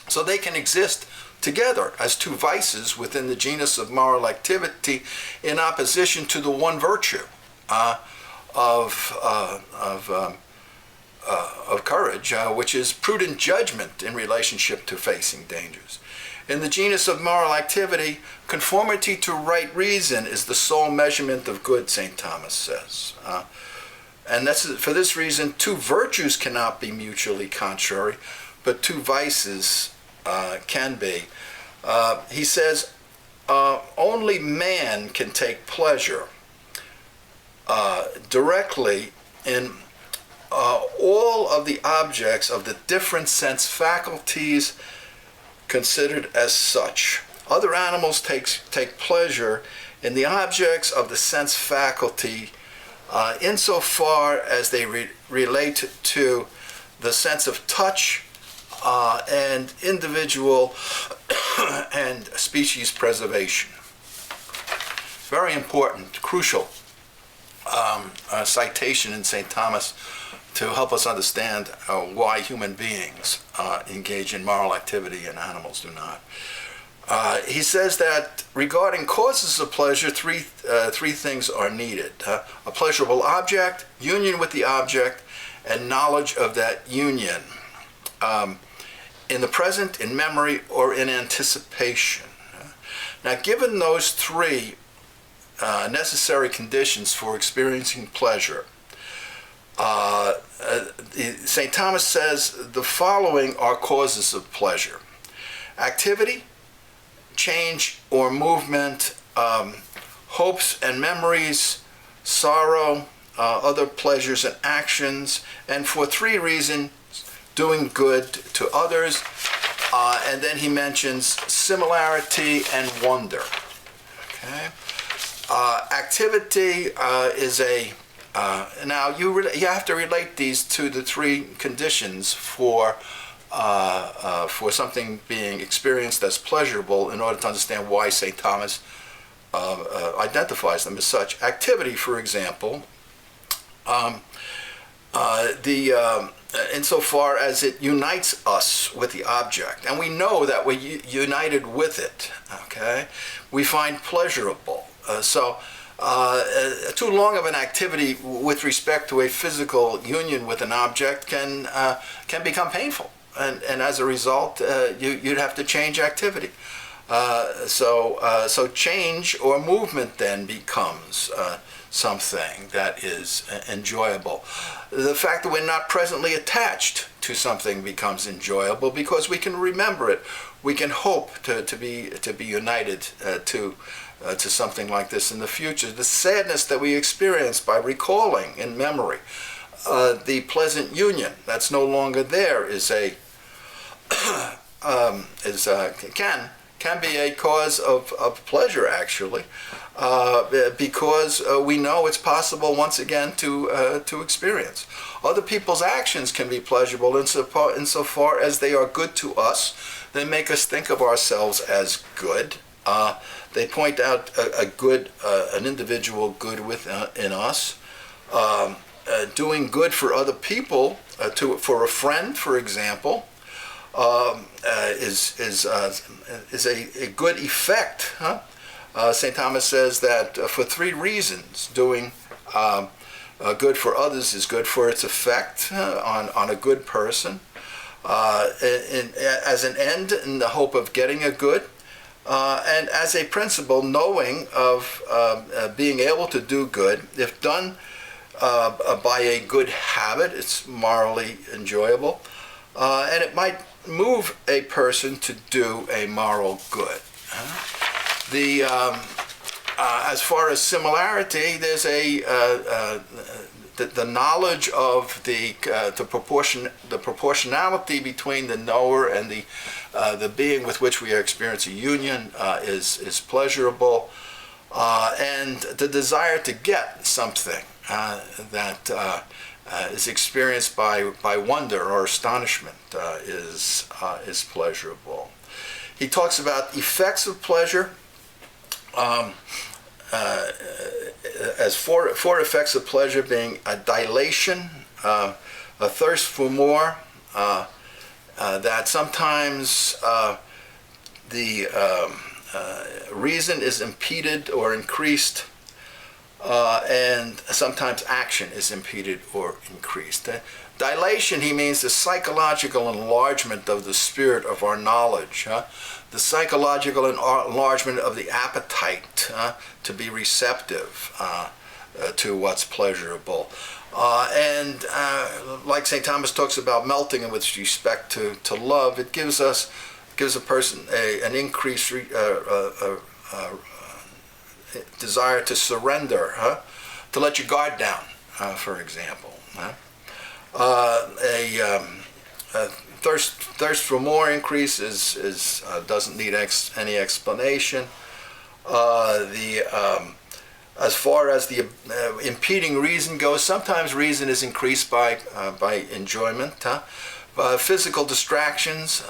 So they can exist together as two vices within the genus of moral activity in opposition to the one virtue of courage, which is prudent judgment in relationship to facing dangers. In the genus of moral activity, conformity to right reason is the sole measurement of good, St. Thomas says. And that's, for this reason, two virtues cannot be mutually contrary, but two vices can be. He says, only man can take pleasure directly in all of the objects of the different sense faculties considered as such. Other animals take pleasure in the objects of the sense faculty insofar as they relate to the sense of touch and individual and species preservation. Very important, crucial citation in St. Thomas to help us understand why human beings engage in moral activity and animals do not. He says that regarding causes of pleasure, three things are needed. A pleasurable object, union with the object, and knowledge of that union. In the present, in memory, or in anticipation. Now, given those three necessary conditions for experiencing pleasure, St. Thomas says the following are causes of pleasure: activity, change or movement, hopes and memories, sorrow, other pleasures and actions, and for three reasons, doing good to others. And then he mentions similarity and wonder. Okay. Activity is a now you have to relate these to the three conditions for something being experienced as pleasurable in order to understand why St. Thomas identifies them as such. Activity, for example, insofar as it unites us with the object, and we know that we're united with it, okay, we find pleasurable. Too long of an activity with respect to a physical union with an object can become painful, and as a result, you'd have to change activity. So change or movement then becomes something that is enjoyable. The fact that we're not presently attached to something becomes enjoyable because we can remember it. We can hope to be united to something like this in the future. The sadness that we experience by recalling in memory the pleasant union that's no longer there can be a cause of pleasure, actually, because we know it's possible once again to experience. Other people's actions can be pleasurable insofar as they are good to us. They make us think of ourselves as good. They point out an individual good in us. Doing good for other people, for a friend, for example, is a good effect. St. Thomas says that for three reasons, doing good for others is good for its effect on a good person, as an end in the hope of getting a good, and as a principle, knowing of being able to do good. If done by a good habit, it's morally enjoyable, and it might move a person to do a moral good. As far as similarity, there's the knowledge of the proportionality between the knower and the being with which we experience a union is pleasurable, and the desire to get something that is experienced by wonder or astonishment is pleasurable. He talks about effects of pleasure as four effects of pleasure being a dilation, a thirst for more, that sometimes the reason is impeded or increased, and sometimes action is impeded or increased. Dilation, he means the psychological enlargement of the spirit of our knowledge, the psychological enlargement of the appetite to be receptive to what's pleasurable. And like St. Thomas talks about melting with respect to love, it gives a person an increased desire to surrender, to let your guard down, for example. A thirst for more increase doesn't need any explanation. As far as the impeding reason goes, sometimes reason is increased by enjoyment. Physical distractions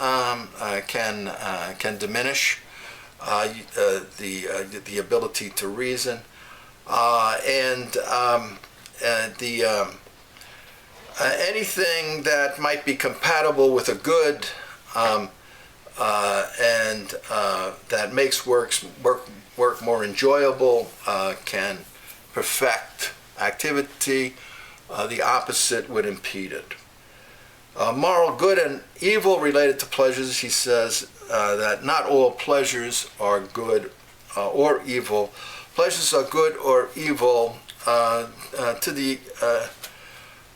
can diminish the ability to reason, and anything that might be compatible with a good and that makes work more enjoyable can perfect activity. The opposite would impede it. Moral good and evil related to pleasures, he says that not all pleasures are good or evil. Pleasures are good or evil to the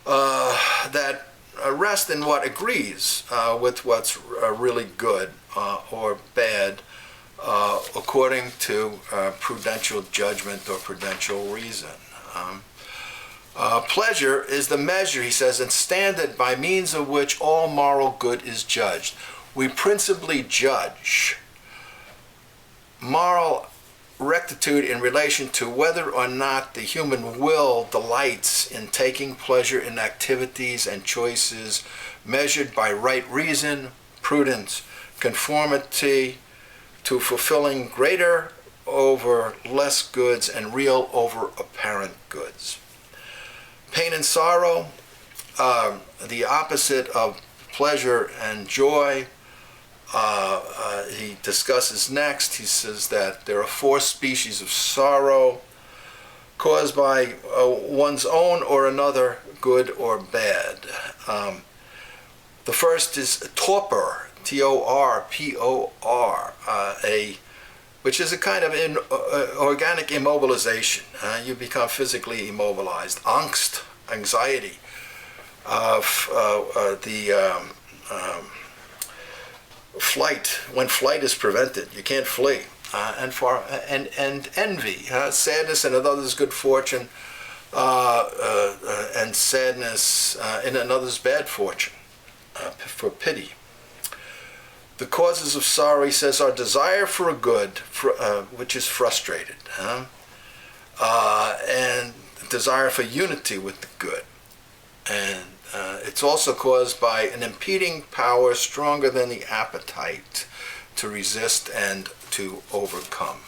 that rest in what agrees with what's really good or bad according to prudential judgment or prudential reason. Pleasure is the measure, he says, and standard by means of which all moral good is judged. We principally judge moral rectitude in relation to whether or not the human will delights in taking pleasure in activities and choices measured by right reason, prudence, conformity to fulfilling greater over less goods and real over apparent goods. Pain and sorrow, the opposite of pleasure and joy, he discusses next. He says that there are 4 species of sorrow caused by one's own or another, good or bad. The first is torpor, T-O-R-P-O-R, which is a kind of organic immobilization. You become physically immobilized. Angst, anxiety, flight, when flight is prevented, you can't flee, and envy, sadness in another's good fortune, and sadness in another's bad fortune, for pity. The causes of sorrow, he says, are desire for a good, which is frustrated, and desire for unity with the good, and it's also caused by an impeding power stronger than the appetite to resist and to overcome.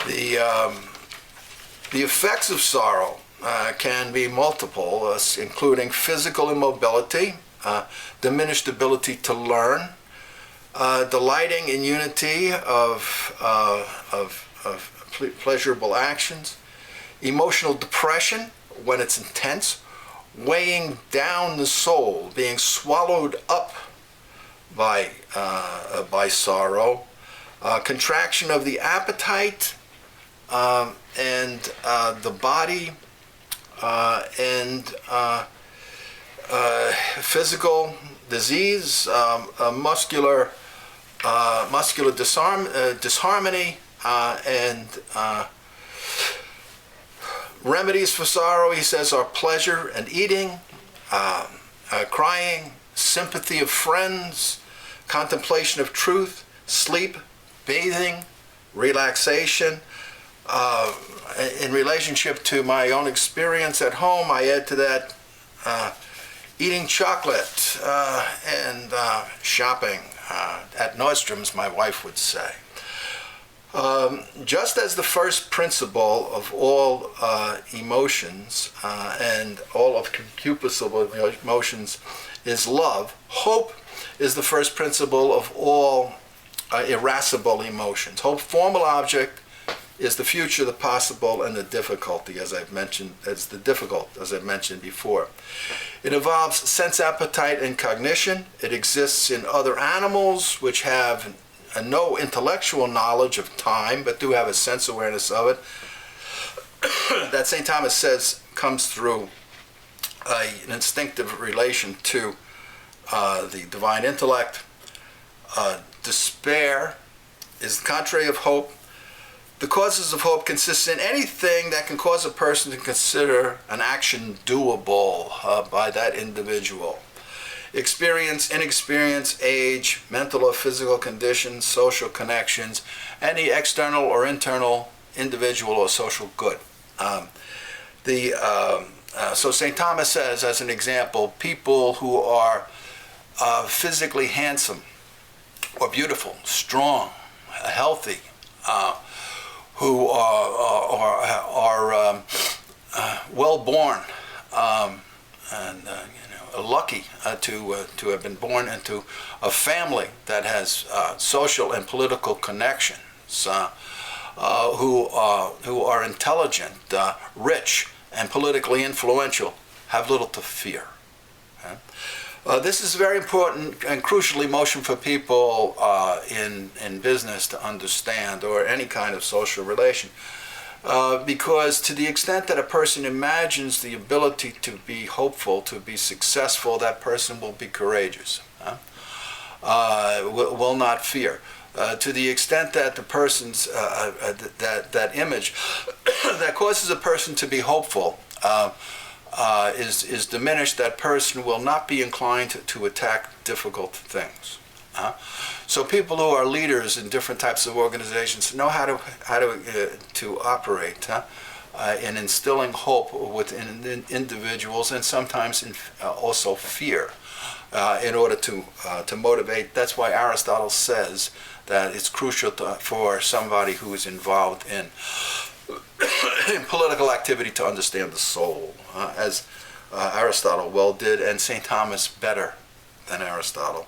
The effects of sorrow can be multiple, including physical immobility, diminished ability to learn, delighting in unity of pleasurable actions, emotional depression when it's intense, weighing down the soul, being swallowed up by sorrow, contraction of the appetite and the body, and physical disease, muscular disharmony, and remedies for sorrow, he says, are pleasure and eating, crying, sympathy of friends, contemplation of truth, sleep, bathing, relaxation. In relationship to my own experience at home, I add to that eating chocolate and shopping at Nordstrom's, my wife would say. Just as the first principle of all emotions and all of concupiscible emotions is love, hope is the first principle of all irascible emotions. Hope's formal object is the future, the possible, and the difficulty, as I've mentioned before. It involves sense, appetite, and cognition. It exists in other animals which have no intellectual knowledge of time, but do have a sense awareness of it. That St. Thomas says comes through an instinctive relation to the divine intellect. Despair is the contrary of hope. The causes of hope consist in anything that can cause a person to consider an action doable by that individual. Experience, inexperience, age, mental or physical conditions, social connections, any external or internal individual or social good. So St. Thomas says, as an example, people who are physically handsome or beautiful, strong, healthy, who are well-born and lucky to have been born into a family that has social and political connections, who are intelligent, rich, and politically influential, have little to fear. This is very important and crucial emotion for people in business to understand, or any kind of social relation. Because to the extent that a person imagines the ability to be hopeful, to be successful, that person will be courageous, will not fear. To the extent that the person's that image that causes a person to be hopeful is diminished, that person will not be inclined to attack difficult things. So people who are leaders in different types of organizations know how to operate in instilling hope within individuals, and sometimes also fear, in order to motivate. That's why Aristotle says that it's crucial for somebody who is involved in political activity to understand the soul, as Aristotle well did, and St. Thomas better than Aristotle.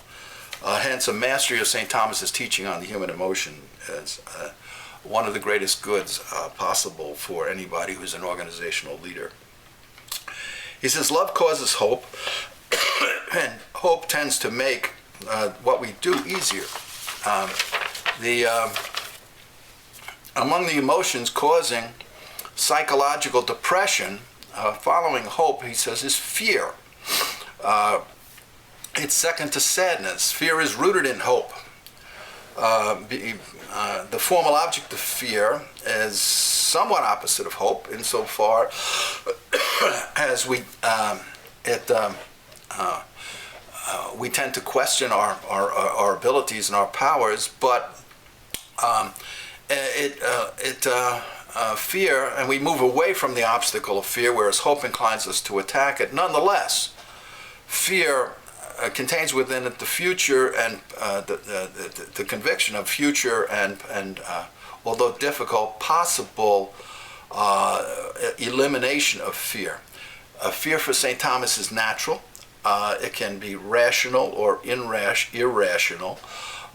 Hence, a mastery of St. Thomas's teaching on the human emotion is one of the greatest goods possible for anybody who's an organizational leader. He says, love causes hope, and hope tends to make what we do easier. Among the emotions causing psychological depression following hope, he says, is fear. It's second to sadness. Fear is rooted in hope. The formal object of fear is somewhat opposite of hope insofar as we tend to question our abilities and our powers, but fear, and we move away from the obstacle of fear, whereas hope inclines us to attack it. Nonetheless, fear contains within it the future and the conviction of future and although difficult, possible elimination of fear. Fear for St. Thomas is natural. It can be rational or irrational.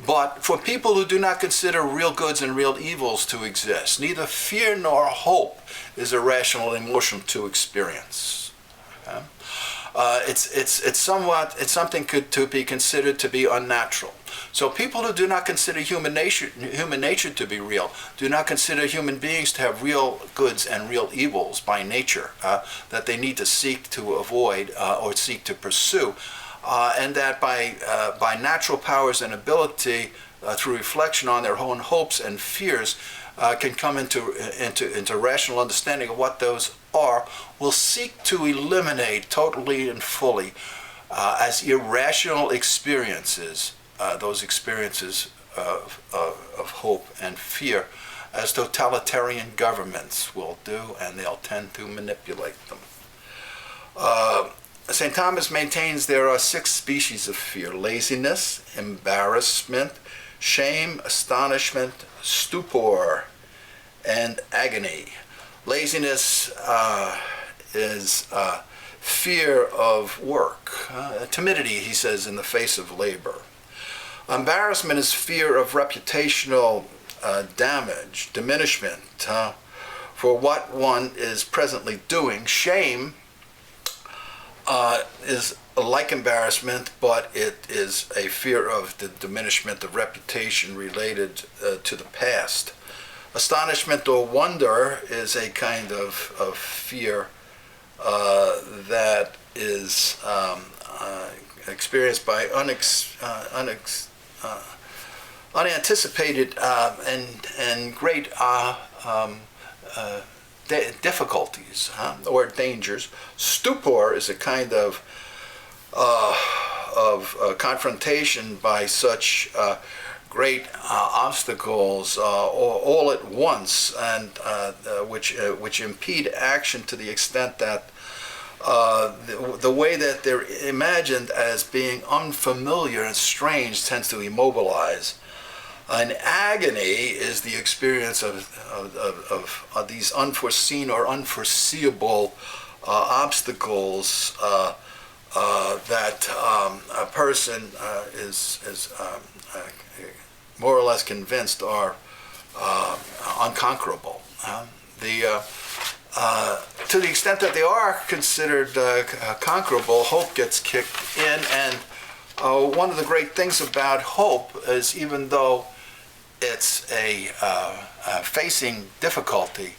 But for people who do not consider real goods and real evils to exist, neither fear nor hope is a rational emotion to experience. Okay? It's something to be considered to be unnatural. So people who do not consider human nature to be real, do not consider human beings to have real goods and real evils by nature that they need to seek to avoid or seek to pursue, and that by natural powers and ability, through reflection on their own hopes and fears, can come into rational understanding of what those are, will seek to eliminate totally and fully as irrational experiences those experiences of hope and fear, as totalitarian governments will do, and they'll tend to manipulate them. St. Thomas maintains there are 6 species of fear: laziness, embarrassment, shame, astonishment, stupor, and agony. Laziness is fear of work. Timidity, he says, in the face of labor. Embarrassment is fear of reputational damage, diminishment for what one is presently doing. Shame is like embarrassment, but it is a fear of the diminishment of reputation related to the past. Astonishment or wonder is a kind of fear that is experienced by unanticipated and great difficulties or dangers. Stupor is a kind of confrontation by such great obstacles all at once, and which impede action to the extent that the way that they're imagined as being unfamiliar and strange tends to immobilize. An agony is the experience of these unforeseen or unforeseeable obstacles that a person is more or less convinced are unconquerable. To the extent that they are considered conquerable, hope gets kicked in, and one of the great things about hope is, even though it's facing difficulty,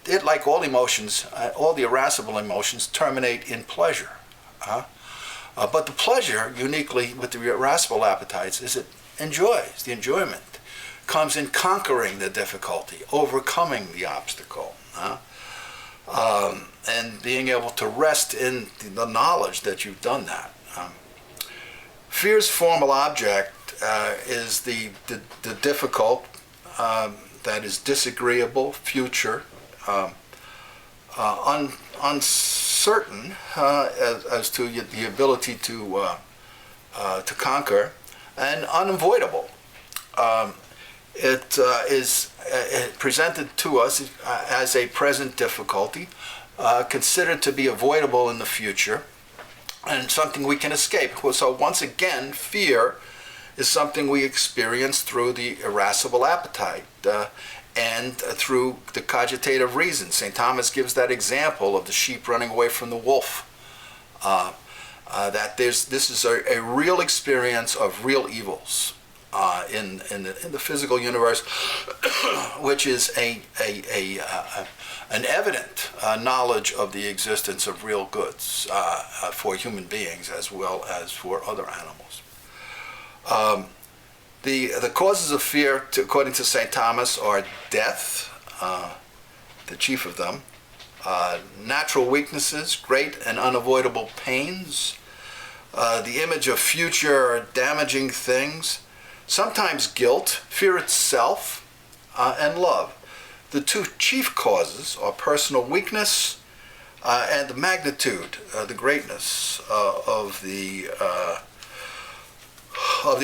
It, like all emotions, all the irascible emotions, terminate in pleasure. But the pleasure, uniquely with the irascible appetites, is it enjoys. The enjoyment comes in conquering the difficulty, overcoming the obstacle, and being able to rest in the knowledge that you've done that. Fear's formal object is the difficult, that is disagreeable, future, uncertain as to the ability to conquer, and unavoidable. It is presented to us as a present difficulty, considered to be avoidable in the future, and something we can escape. So once again, fear is something we experience through the irascible appetite and through the cogitative reason. St. Thomas gives that example of the sheep running away from the wolf. That this is a real experience of real evils in the physical universe, which is an evident knowledge of the existence of real goods for human beings as well as for other animals. The causes of fear, according to St. Thomas, are death, the chief of them, natural weaknesses, great and unavoidable pains, the image of future or damaging things, sometimes guilt, fear itself, and love. The two chief causes are personal weakness and the magnitude, the greatness of the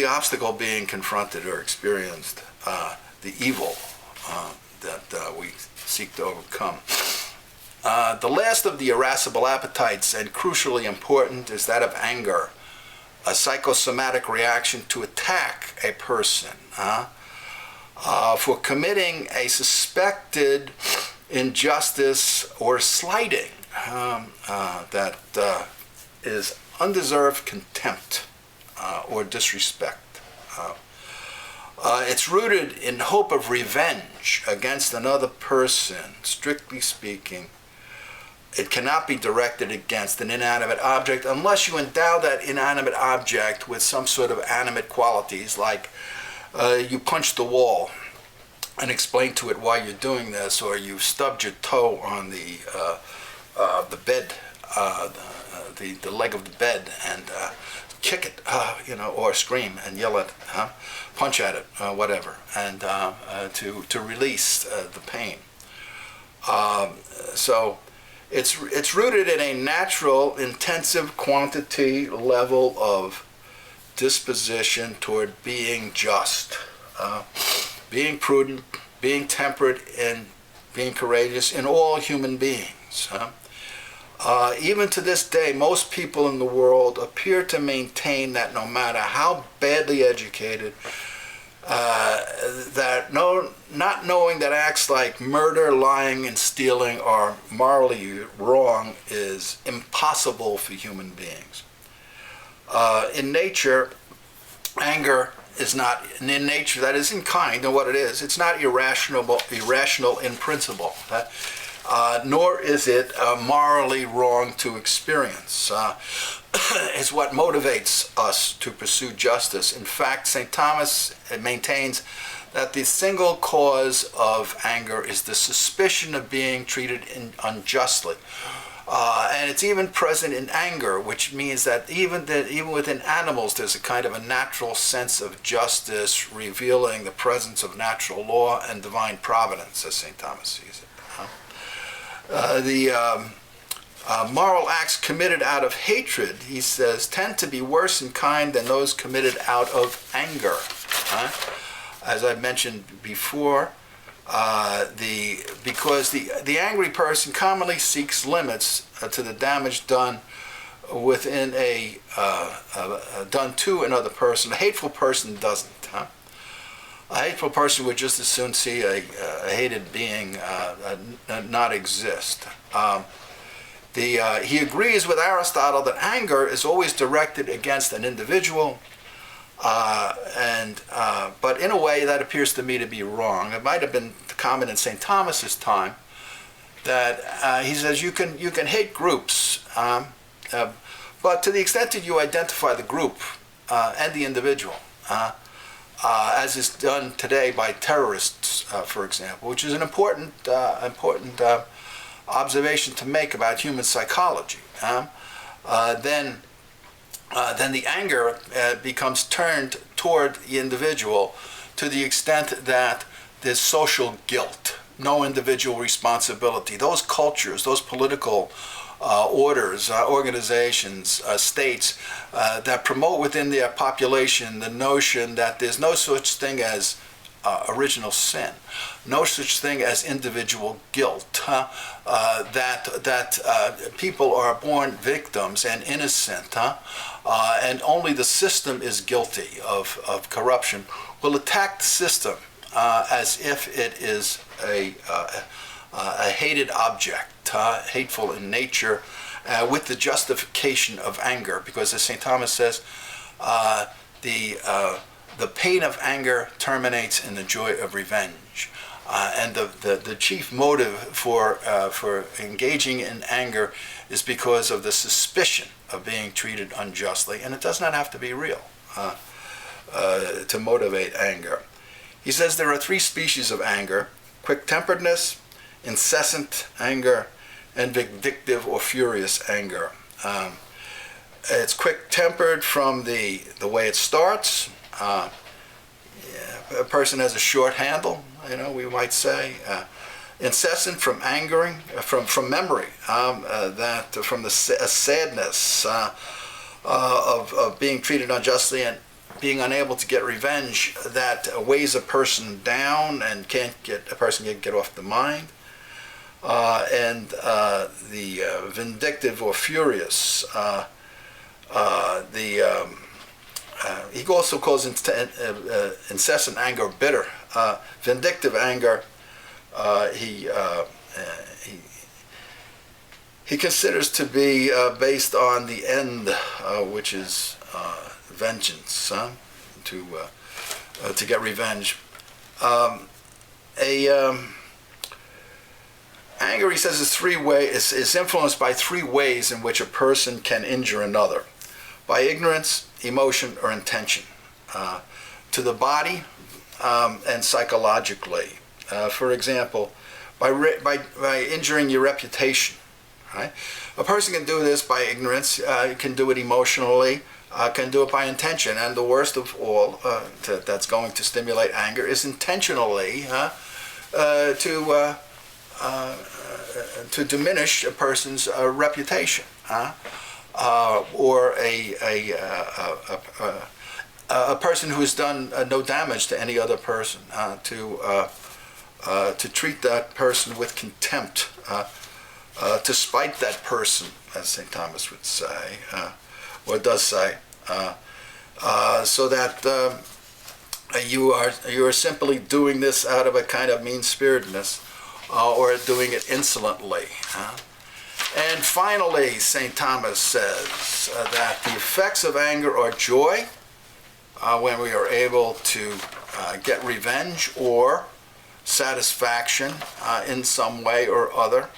obstacle being confronted or experienced, the evil that we seek to overcome. The last of the irascible appetites, and crucially important, is that of anger, a psychosomatic reaction to attack a person for committing a suspected injustice or slighting that is undeserved contempt or disrespect. It's rooted in hope of revenge against another person. Strictly speaking, it cannot be directed against an inanimate object unless you endow that inanimate object with some sort of animate qualities, like you punch the wall and explain to it why you're doing this, or you stubbed your toe on the bed, the leg of the bed, and kick it, or scream and yell at it, punch at it, whatever, and to release the pain. So it's rooted in a natural, intensive quantity level of disposition toward being just, being prudent, being temperate, and being courageous in all human beings. Even to this day, most people in the world appear to maintain that no matter how badly educated, not knowing that acts like murder, lying, and stealing are morally wrong is impossible for human beings. In nature, anger is not, in nature, that is in kind and what it is, it's not irrational in principle. Nor is it morally wrong to experience. It's what motivates us to pursue justice. In fact, St. Thomas maintains that the single cause of anger is the suspicion of being treated unjustly. And it's even present in anger, which means that even within animals there's a kind of a natural sense of justice, revealing the presence of natural law and divine providence, as St. Thomas sees it. The moral acts committed out of hatred, he says, tend to be worse in kind than those committed out of anger. As I mentioned before, because the angry person commonly seeks limits to the damage done within done to another person. A hateful person doesn't. A hateful person would just as soon see a hated being not exist. He agrees with Aristotle that anger is always directed against an individual, But in a way, that appears to me to be wrong. It might have been common in St. Thomas's time that he says you can hate groups, but to the extent that you identify the group and the individual, as is done today by terrorists, for example, which is an important observation to make about human psychology, then the anger becomes turned toward the individual to the extent that there's social guilt, no individual responsibility. Those cultures, those political orders, organizations, states that promote within their population the notion that there's no such thing as original sin, no such thing as individual guilt, that people are born victims and innocent, and only the system is guilty of corruption, will attack the system as if it is a hated object, hateful in nature, with the justification of anger, because as St. Thomas says, the pain of anger terminates in the joy of revenge. And the chief motive for engaging in anger is because of the suspicion of being treated unjustly, and it does not have to be real to motivate anger. He says there are three species of anger: quick-temperedness, incessant anger, and vindictive or furious anger. It's quick-tempered from the way it starts. A person has a short handle, we might say. Incessant from angering, from memory, from the sadness of being treated unjustly and being unable to get revenge, that weighs a person down and a person can't get off the mind. And the vindictive or furious, he also calls incessant anger bitter. Vindictive anger, he considers to be based on the end, which is vengeance, to get revenge. Anger, he says, is influenced by three ways in which a person can injure another: by ignorance, emotion, or intention, to the body and psychologically. For example, by injuring your reputation. Right? A person can do this by ignorance, can do it emotionally, can do it by intention, and the worst of all that's going to stimulate anger is intentionally to diminish a person's reputation, or a person who has done no damage to any other person, to treat that person with contempt, to spite that person, as St. Thomas would say, or does say, so that you are simply doing this out of a kind of mean-spiritedness, or doing it insolently. And finally, St. Thomas says that the effects of anger are joy, when we are able to get revenge or satisfaction in some way or other,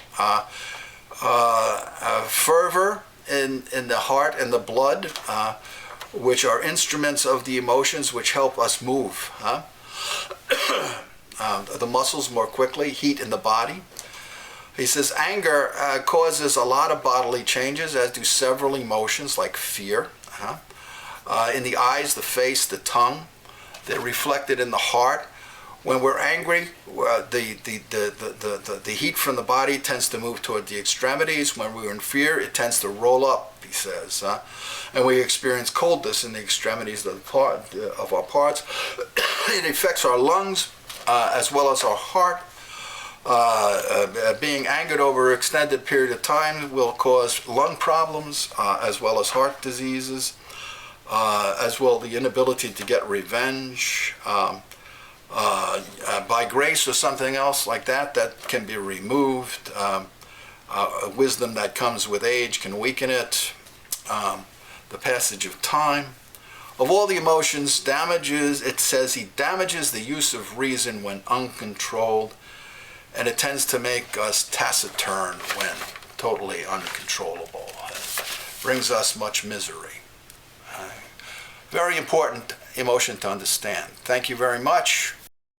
fervor in the heart and the blood, which are instruments of the emotions which help us move the muscles more quickly, heat in the body. He says anger causes a lot of bodily changes, as do several emotions like fear. In the eyes, the face, the tongue, they're reflected in the heart. When we're angry, the heat from the body tends to move toward the extremities. When we're in fear, it tends to roll up, he says. And we experience coldness in the extremities of our parts. It affects our lungs as well as our heart. Being angered over an extended period of time will cause lung problems as well as heart diseases, as well the inability to get revenge. By grace or something else like that can be removed. Wisdom that comes with age can weaken it. The passage of time. of all the emotions, it says he damages the use of reason when uncontrolled, and it tends to make us taciturn when totally uncontrollable. It brings us much misery. Very important emotion to understand. Thank you very much.